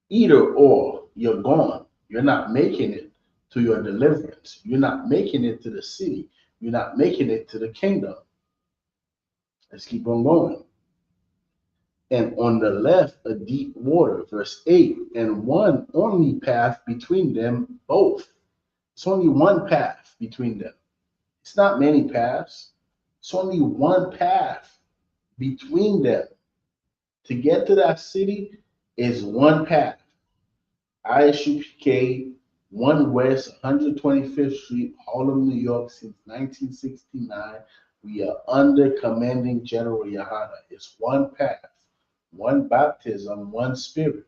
C: Either or, you're gone. You're not making it to your deliverance. You're not making it to the city. You're not making it to the kingdom. Let's keep on going. And on the left, a deep water, verse 8, and one only path between them both. It's only one path between them. It's not many paths. It's only one path between them. To get to that city is one path. ISUPK 1 West 125th Street, Harlem, New York, since 1969. We are under commanding General Yahana. It's one path, one baptism, one spirit.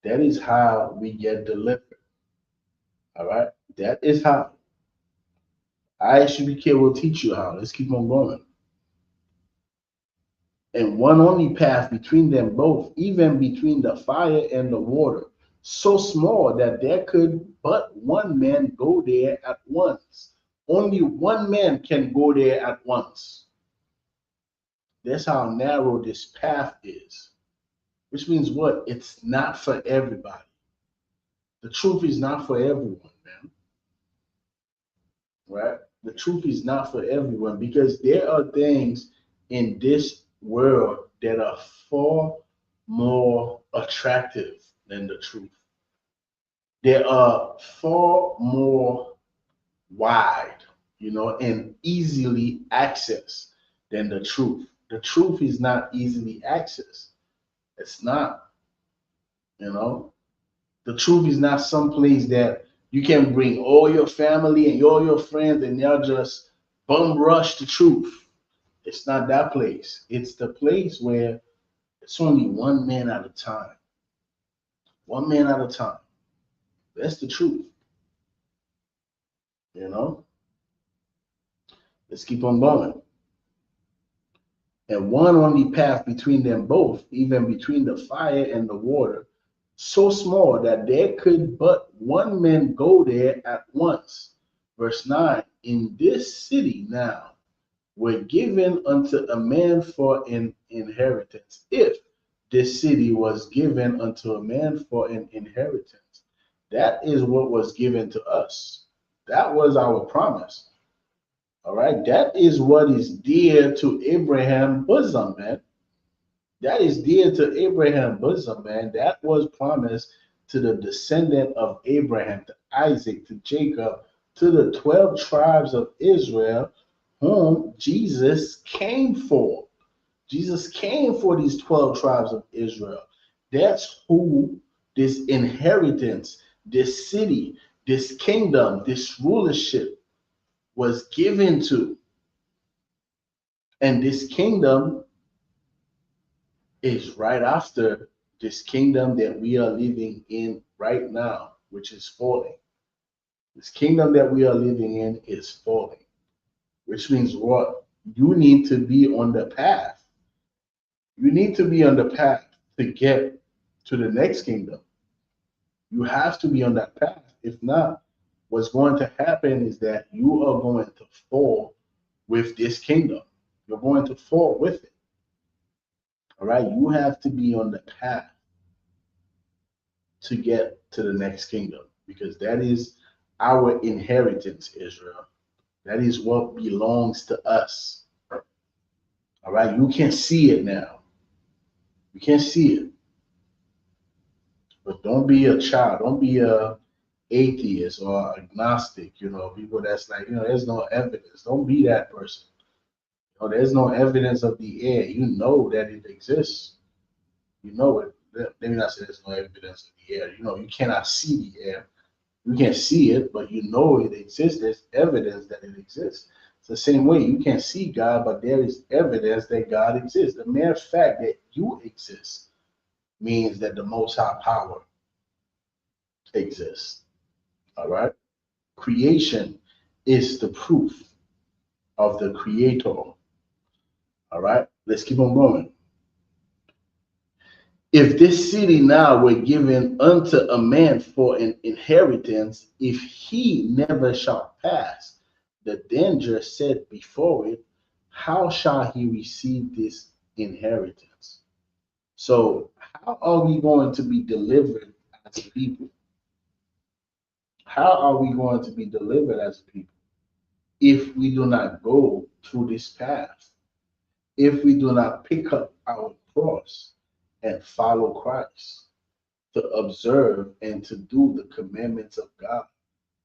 C: That is how we get delivered. All right? That is how. ISUPK will teach you how. Let's keep on going. And one only path between them both, even between the fire and the water, so small that there could but one man go there at once. Only one man can go there at once. That's how narrow this path is. Which means what? It's not for everybody. The truth is not for everyone, man. Right? The truth is not for everyone, because there are things in this world that are far more attractive than the truth. They are far more wide, you know, and easily accessed than the truth. The truth is not easily accessed. It's not, you know. The truth is not someplace that You can bring all your family and all your friends, and they'll just bum rush the truth. It's not that place. It's the place where it's only one man at a time. One man at a time. That's the truth. You know? Let's keep on going. And one only path between them both, even between the fire and the water, so small that there could but one man go there at once. Verse 9, in this city now were given unto a man for an inheritance. If this city was given unto a man for an inheritance, that is what was given to us. That was our promise. All right, that is what is dear to Abraham's bosom, man. That is dear to Abraham's bosom, man. That was promised to the descendant of Abraham, to Isaac, to Jacob, to the 12 tribes of Israel, whom Jesus came for. Jesus came for these 12 tribes of Israel. That's who this inheritance, this city, this kingdom, this rulership was given to. And this kingdom is right after this kingdom that we are living in right now, which is falling. This kingdom that we are living in is falling, which means what? You need to be on the path. You need to be on the path to get to the next kingdom. You have to be on that path. If not, what's going to happen is that you are going to fall with this kingdom. You're going to fall with it. All right, you have to be on the path to get to the next kingdom, because that is our inheritance, Israel. That is what belongs to us. All right, you can see it now. You can't see it. But don't be a child. Don't be a atheist or agnostic, people that's like, there's no evidence. Don't be that person. There's no evidence of the air. You know that it exists. You know it. Let me not say there's no evidence of the air. You cannot see the air. You can't see it, but you know it exists. There's evidence that it exists. It's the same way. You can't see God, but there is evidence that God exists. The mere fact that you exist means that the Most High power exists. All right? Creation is the proof of the Creator. All right? Let's keep on going. If this city now were given unto a man for an inheritance, if he never shall pass the danger set before it, how shall he receive this inheritance? So, how are we going to be delivered as a people? How are we going to be delivered as a people if we do not go through this path? If we do not pick up our cross and follow Christ, to observe and to do the commandments of God,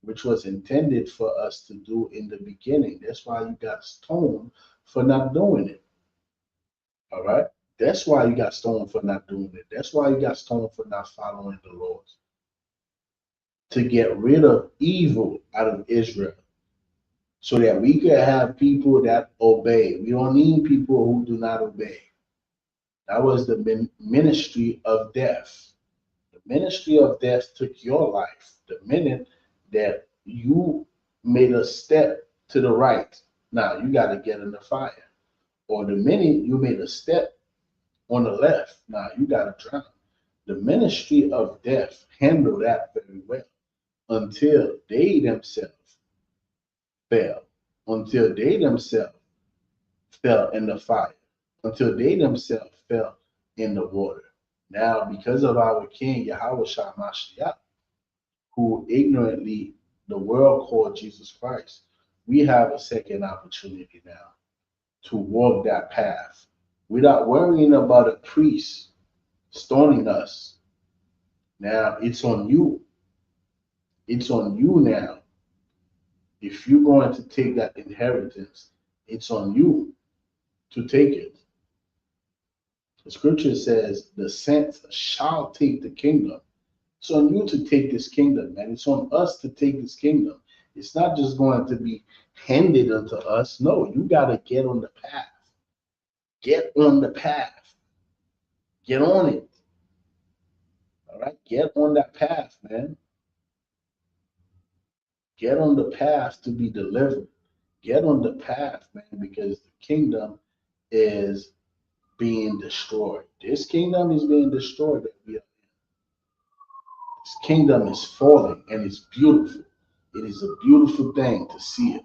C: which was intended for us to do in the beginning. That's why you got stoned for not doing it. All right? That's why you got stoned for not doing it. That's why you got stoned for not following the laws. To get rid of evil out of Israel, so that we could have people that obey. We don't need people who do not obey. That was the ministry of death. The ministry of death took your life the minute that you made a step to the right. Now you got to get in the fire. Or the minute you made a step on the left, now you got to drown. The ministry of death handled that very well until they themselves fell. Until they themselves fell in the fire. Until they themselves fell in the water. Now, because of our King, Yahweh Shah Mashiach, who ignorantly the world called Jesus Christ, we have a second opportunity now to walk that path without worrying about a priest stoning us. Now, it's on you. It's on you now. If you're going to take that inheritance, it's on you to take it. The scripture says, the saints shall take the kingdom. It's on you to take this kingdom, man. It's on us to take this kingdom. It's not just going to be handed unto us. No, you got to get on the path. Get on the path. Get on it. All right? Get on that path, man. Get on the path to be delivered. Get on the path, man, because the kingdom is being destroyed. This kingdom is being destroyed that we are in. This kingdom is falling and it's beautiful. It is a beautiful thing to see it.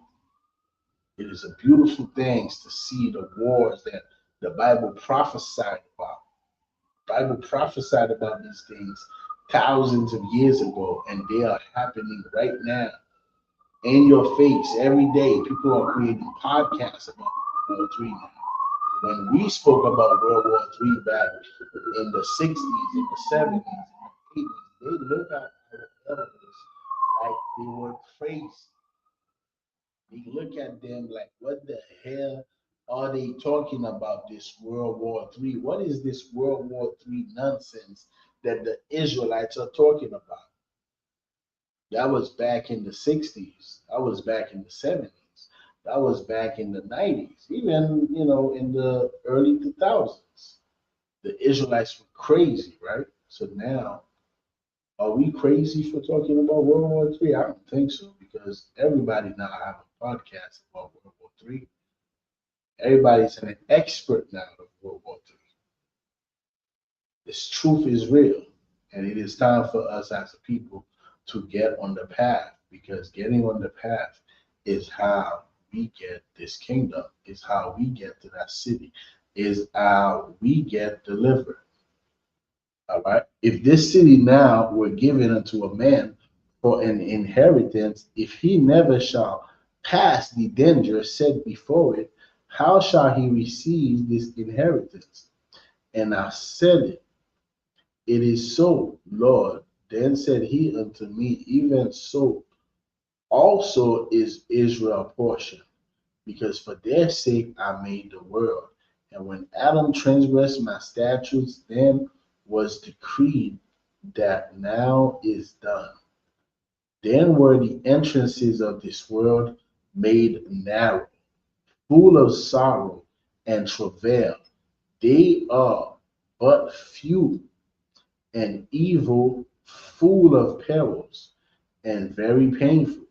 C: It is a beautiful thing to see the wars that the Bible prophesied about. The Bible prophesied about these things thousands of years ago, and they are happening right now in your face every day. People are creating podcasts about World War III now. When we spoke about World War III back in the 60s, in the 70s, in the 80s, they looked at our elders like they were crazy. We look at them like, what the hell are they talking about this World War III? What is this World War III nonsense that the Israelites are talking about? That was back in the 60s. That was back in the 70s. That was back in the 90s, even, in the early 2000s. The Israelites were crazy, right? So now, are we crazy for talking about World War III? I don't think so, because everybody now have a podcast about World War III. Everybody's an expert now of World War III. This truth is real, and it is time for us as a people to get on the path, because getting on the path is how we get this kingdom, is how we get to that city, is how we get delivered. All right. If this city now were given unto a man for an inheritance, if he never shall pass the danger set before it, how shall he receive this inheritance? And I said it is so, Lord. Then said he unto me, even so also is Israel portion, because for their sake I made the world. And when Adam transgressed my statutes, then was decreed that now is done. Then were the entrances of this world made narrow, full of sorrow and travail. They are but few, and evil, full of perils, and very painful.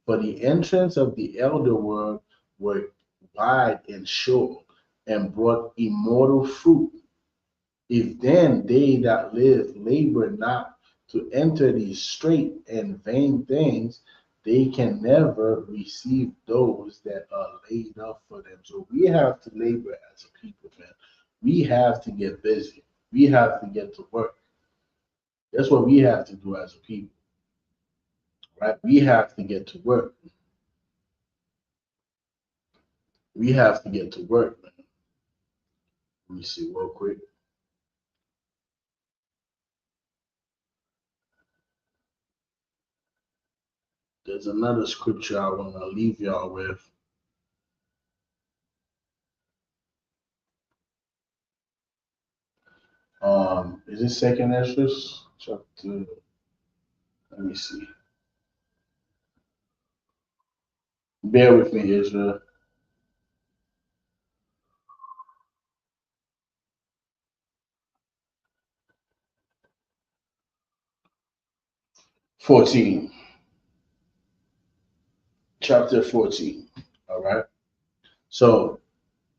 C: For the entrance of the elder world were wide and sure, and brought immortal fruit. If then they that live labor not to enter these straight and vain things, they can never receive those that are laid up for them. So we have to labor as a people, man. We have to get busy. We have to get to work. That's what we have to do as a people, right? We have to get to work. We have to get to work, man. Let me see real quick. There's another scripture I want to leave y'all with. Is it Second Ezra chapter? Let me see. Bear with me, Israel. Chapter 14. All right. So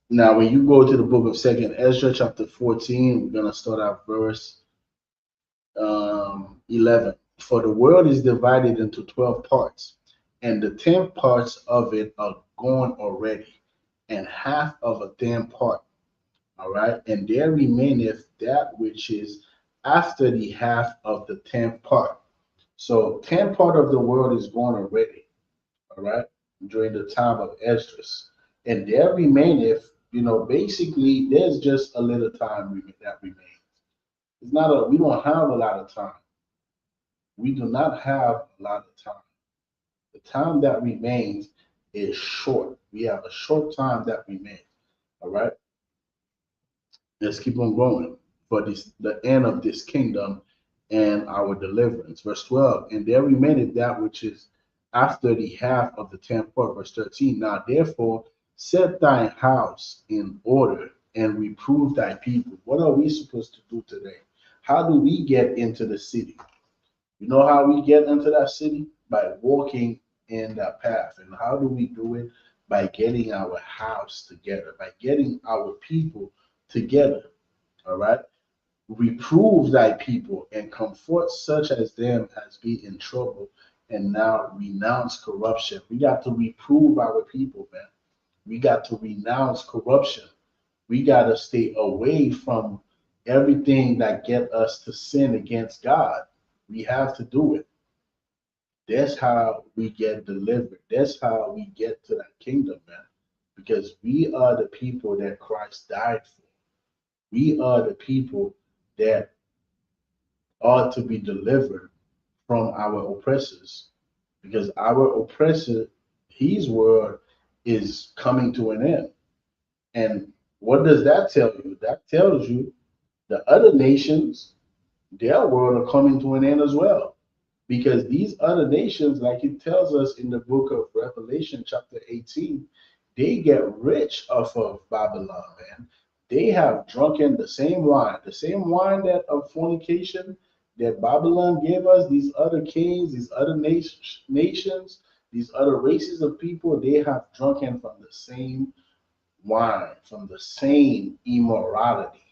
C: now when you go to the book of Second Ezra, chapter 14, we're gonna start at verse 11. For the world is divided into 12 parts, and the 10 parts of it are gone already, and half of a 10 part. All right. And there remaineth that which is after the half of the 10th part. So 10 part of the world is gone already. All right. During the time of Esdras. And there remaineth, basically there's just a little time that remains. It's not we don't have a lot of time. We do not have a lot of time. The time that remains is short. We have a short time that remains. All right. Let's keep on going. For this, the end of this kingdom and our deliverance. Verse 12, and there remained that which is after the half of the 10th part. Verse 13, now therefore set thine house in order and reprove thy people. What are we supposed to do today? How do we get into the city? You know how we get into that city? By walking in that path. And how do we do it? By getting our house together, by getting our people together. All right? Reprove thy people and comfort such as them as be in trouble, and now renounce corruption. We got to reprove our people, man. We got to renounce corruption. We got to stay away from everything that get us to sin against God. We have to do it. That's how we get delivered. That's how we get to that kingdom, man. Because we are the people that Christ died for. We are the people that are to be delivered from our oppressors. Because our oppressor, his word is coming to an end. And what does that tell you? That tells you the other nations, their world are coming to an end as well. Because these other nations, like it tells us in the book of Revelation, chapter 18, they get rich off of Babylon, man. They have drunken the same wine that of fornication that Babylon gave us, these other kings, these other nations, these other races of people, they have drunken from the same wine, from the same immorality.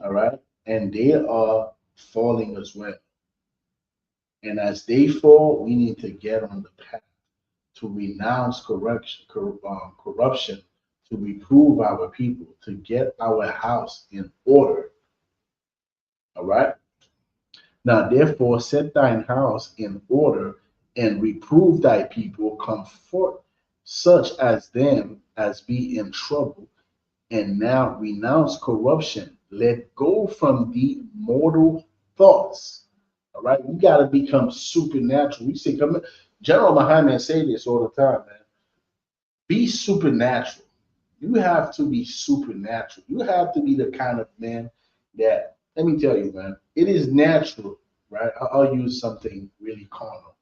C: All right? And they are falling as well. And as they fall, we need to get on the path to renounce corruption, to reprove our people, to get our house in order. All right? Now, therefore, set thine house in order and reprove thy people, comfort such as them as be in trouble, and now renounce corruption. Let go from the mortal thoughts. All right, we got to become supernatural. We say, General Muhammad say this all the time, man. Be supernatural. You have to be supernatural. You have to be the kind of man that, let me tell you, man, it is natural, right? I'll use something really carnal.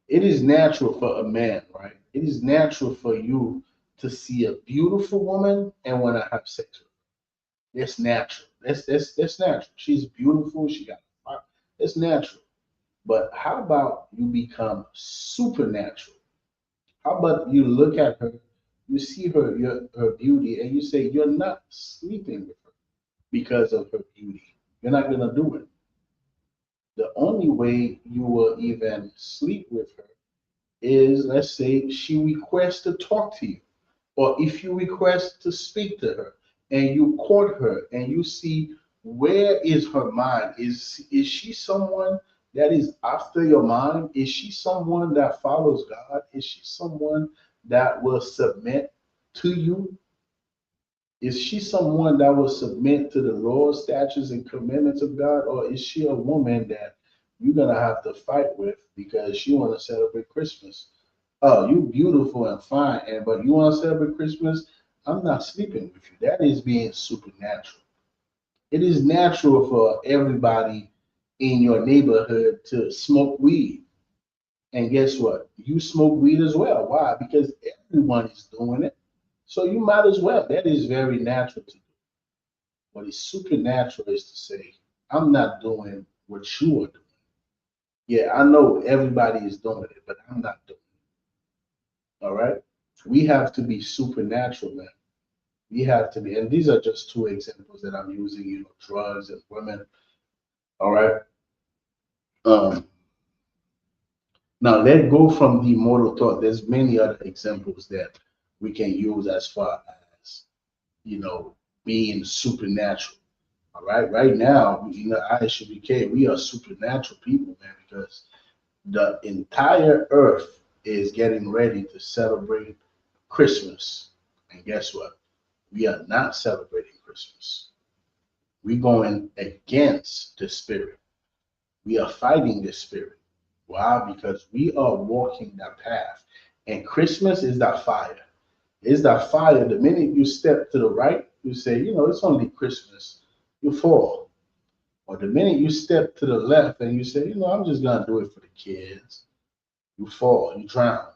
C: It is natural for a man, right? It is natural for you to see a beautiful woman and want to have sex with her. That's natural. That's natural. She's beautiful. She got fire. It's natural. But how about you become supernatural? How about you look at her, you see her beauty, and you say you're not sleeping with her because of her beauty. You're not gonna do it. The only way you will even sleep with her is, let's say, she requests to talk to you, or if you request to speak to her and you court her and you see where is her mind. Is she someone that is after your mind? Is she someone that follows God? Is she someone that will submit to you? Is she someone that will submit to the laws, statutes, and commandments of God? Or is she a woman that you're gonna have to fight with because she want to celebrate Christmas? Oh, you beautiful and fine, but you want to celebrate Christmas? I'm not sleeping with you. That is being supernatural. It is natural for everybody in your neighborhood to smoke weed. And guess what? You smoke weed as well. Why? Because everyone is doing it. So you might as well. That is very natural to do. What is supernatural is to say, I'm not doing what you are doing. Yeah, I know everybody is doing it, but I'm not doing it. All right? We have to be supernatural, man. We have to be, and these are just two examples that I'm using, drugs and women. All right. Now let go from the mortal thought. There's many other examples that we can use as far as, being supernatural. All right. Right now, ISUPK, we are supernatural people, man, because the entire earth is getting ready to celebrate Christmas. And guess what? We are not celebrating Christmas. We're going against the spirit. We are fighting the spirit. Why? Because we are walking that path. And Christmas is that fire. It's that fire. The minute you step to the right, you say, it's only Christmas. you fall. Or the minute you step to the left and you say, I'm just gonna do it for the kids, you fall, you drown.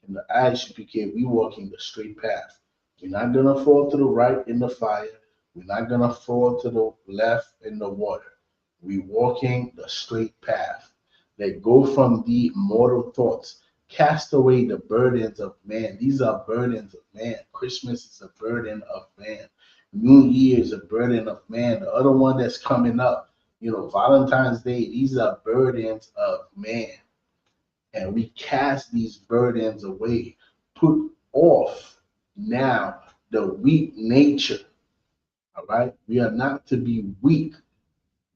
C: In the ISUPK, we walking the straight path. We're not gonna fall to the right in the fire. We're not gonna fall to the left in the water. We walking the straight path. Let go from the mortal thoughts. Cast away the burdens of man. These are burdens of man. Christmas is a burden of man. New Year is a burden of man. The other one that's coming up, Valentine's Day, these are burdens of man. And we cast these burdens away. Put off now the weak nature. All right? We are not to be weak.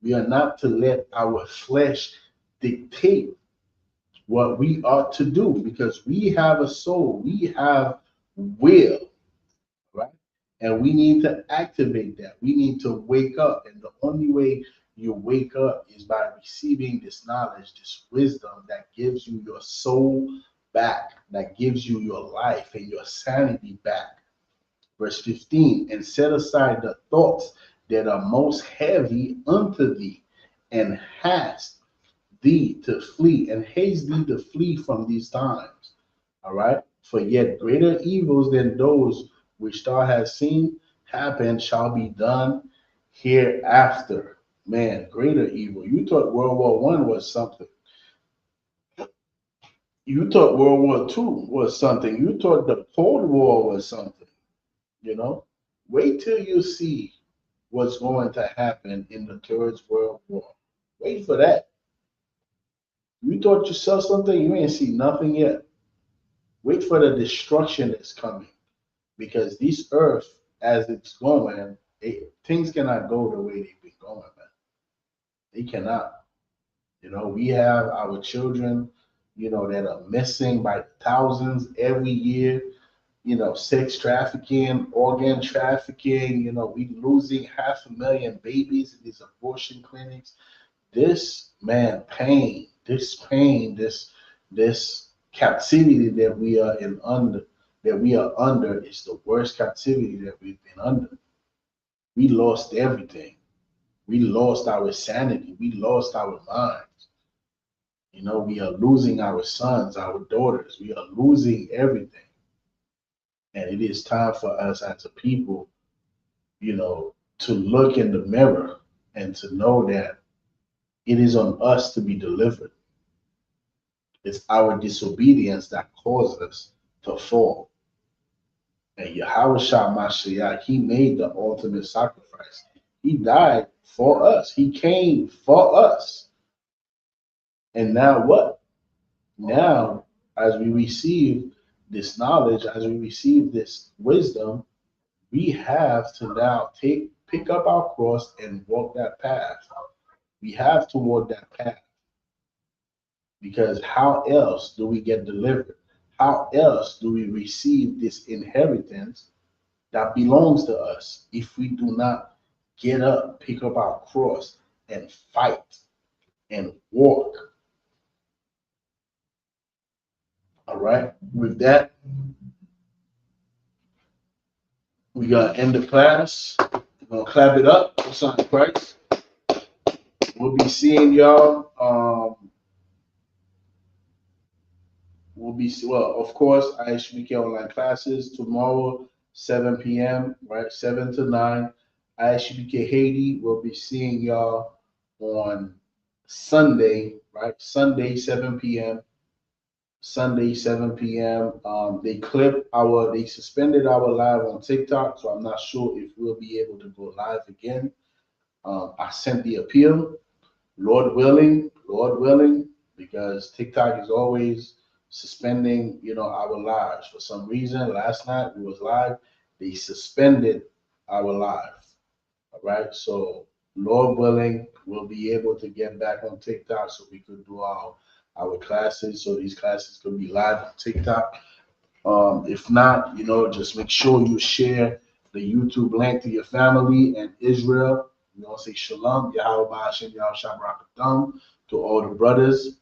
C: We are not to let our flesh dictate what we ought to do, because we have a soul, we have will, right? And we need to activate that. We need to wake up. And the only way you wake up is by receiving this knowledge, this wisdom that gives you your soul back, that gives you your life and your sanity back. Verse 15, and set aside the thoughts that are most heavy unto thee, and haste thee to flee, and haste thee to flee from these times. All right? For yet greater evils than those which thou hast seen happen shall be done hereafter. Man, greater evil. You thought World War I was something. You thought World War II was something. You thought the Cold War was something. Wait till you see what's going to happen in the Third World War. Wait for that. You thought you saw something, you ain't see nothing yet. Wait for the destruction that's coming. Because this earth, as it's going, things cannot go the way they've been going, man. They cannot. We have our children, that are missing by thousands every year. Sex trafficking, organ trafficking, we losing 500,000 babies in these abortion clinics. This, man, this captivity that we are under is the worst captivity that we've been under. We lost everything. We lost our sanity. We lost our minds. We are losing our sons, our daughters. We are losing everything. And it is time for us as a people, to look in the mirror and to know that it is on us to be delivered. It's our disobedience that caused us to fall. And Yahweh Mashiach, he made the ultimate sacrifice. He died for us. He came for us. And now what? Now, as we receive this knowledge, as we receive this wisdom, we have to now pick up our cross and walk that path. We have to walk that path. Because how else do we get delivered? How else do we receive this inheritance that belongs to us if we do not get up, pick up our cross, and fight and walk? All right, with that, we're going to end the class. We're going to clap it up for Son of Christ. We'll be seeing y'all. Of course, ISUPK online classes tomorrow, 7 p.m., right? 7 to 9. ISUPK Haiti will be seeing y'all on Sunday, right? Sunday, 7 p.m. Sunday, 7 p.m. They suspended our live on TikTok, so I'm not sure if we'll be able to go live again. I sent the appeal, Lord willing, because TikTok is always suspending, our lives. For some reason, last night we was live, they suspended our live. All right, so Lord willing, we'll be able to get back on TikTok so we could do our classes, so these classes could be live on TikTok. If not, just make sure you share the YouTube link to your family and Israel. Say shalom, Yahweh Hashem, Yahweh Shabbat, to all the brothers,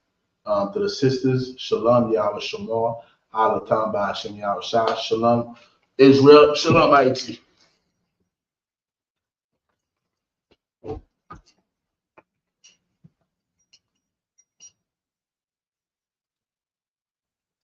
C: to the sisters, shalom, Yahweh Shamar, Alatam Hashem, Yahweh Shah, shalom, Israel, shalom, Haiti.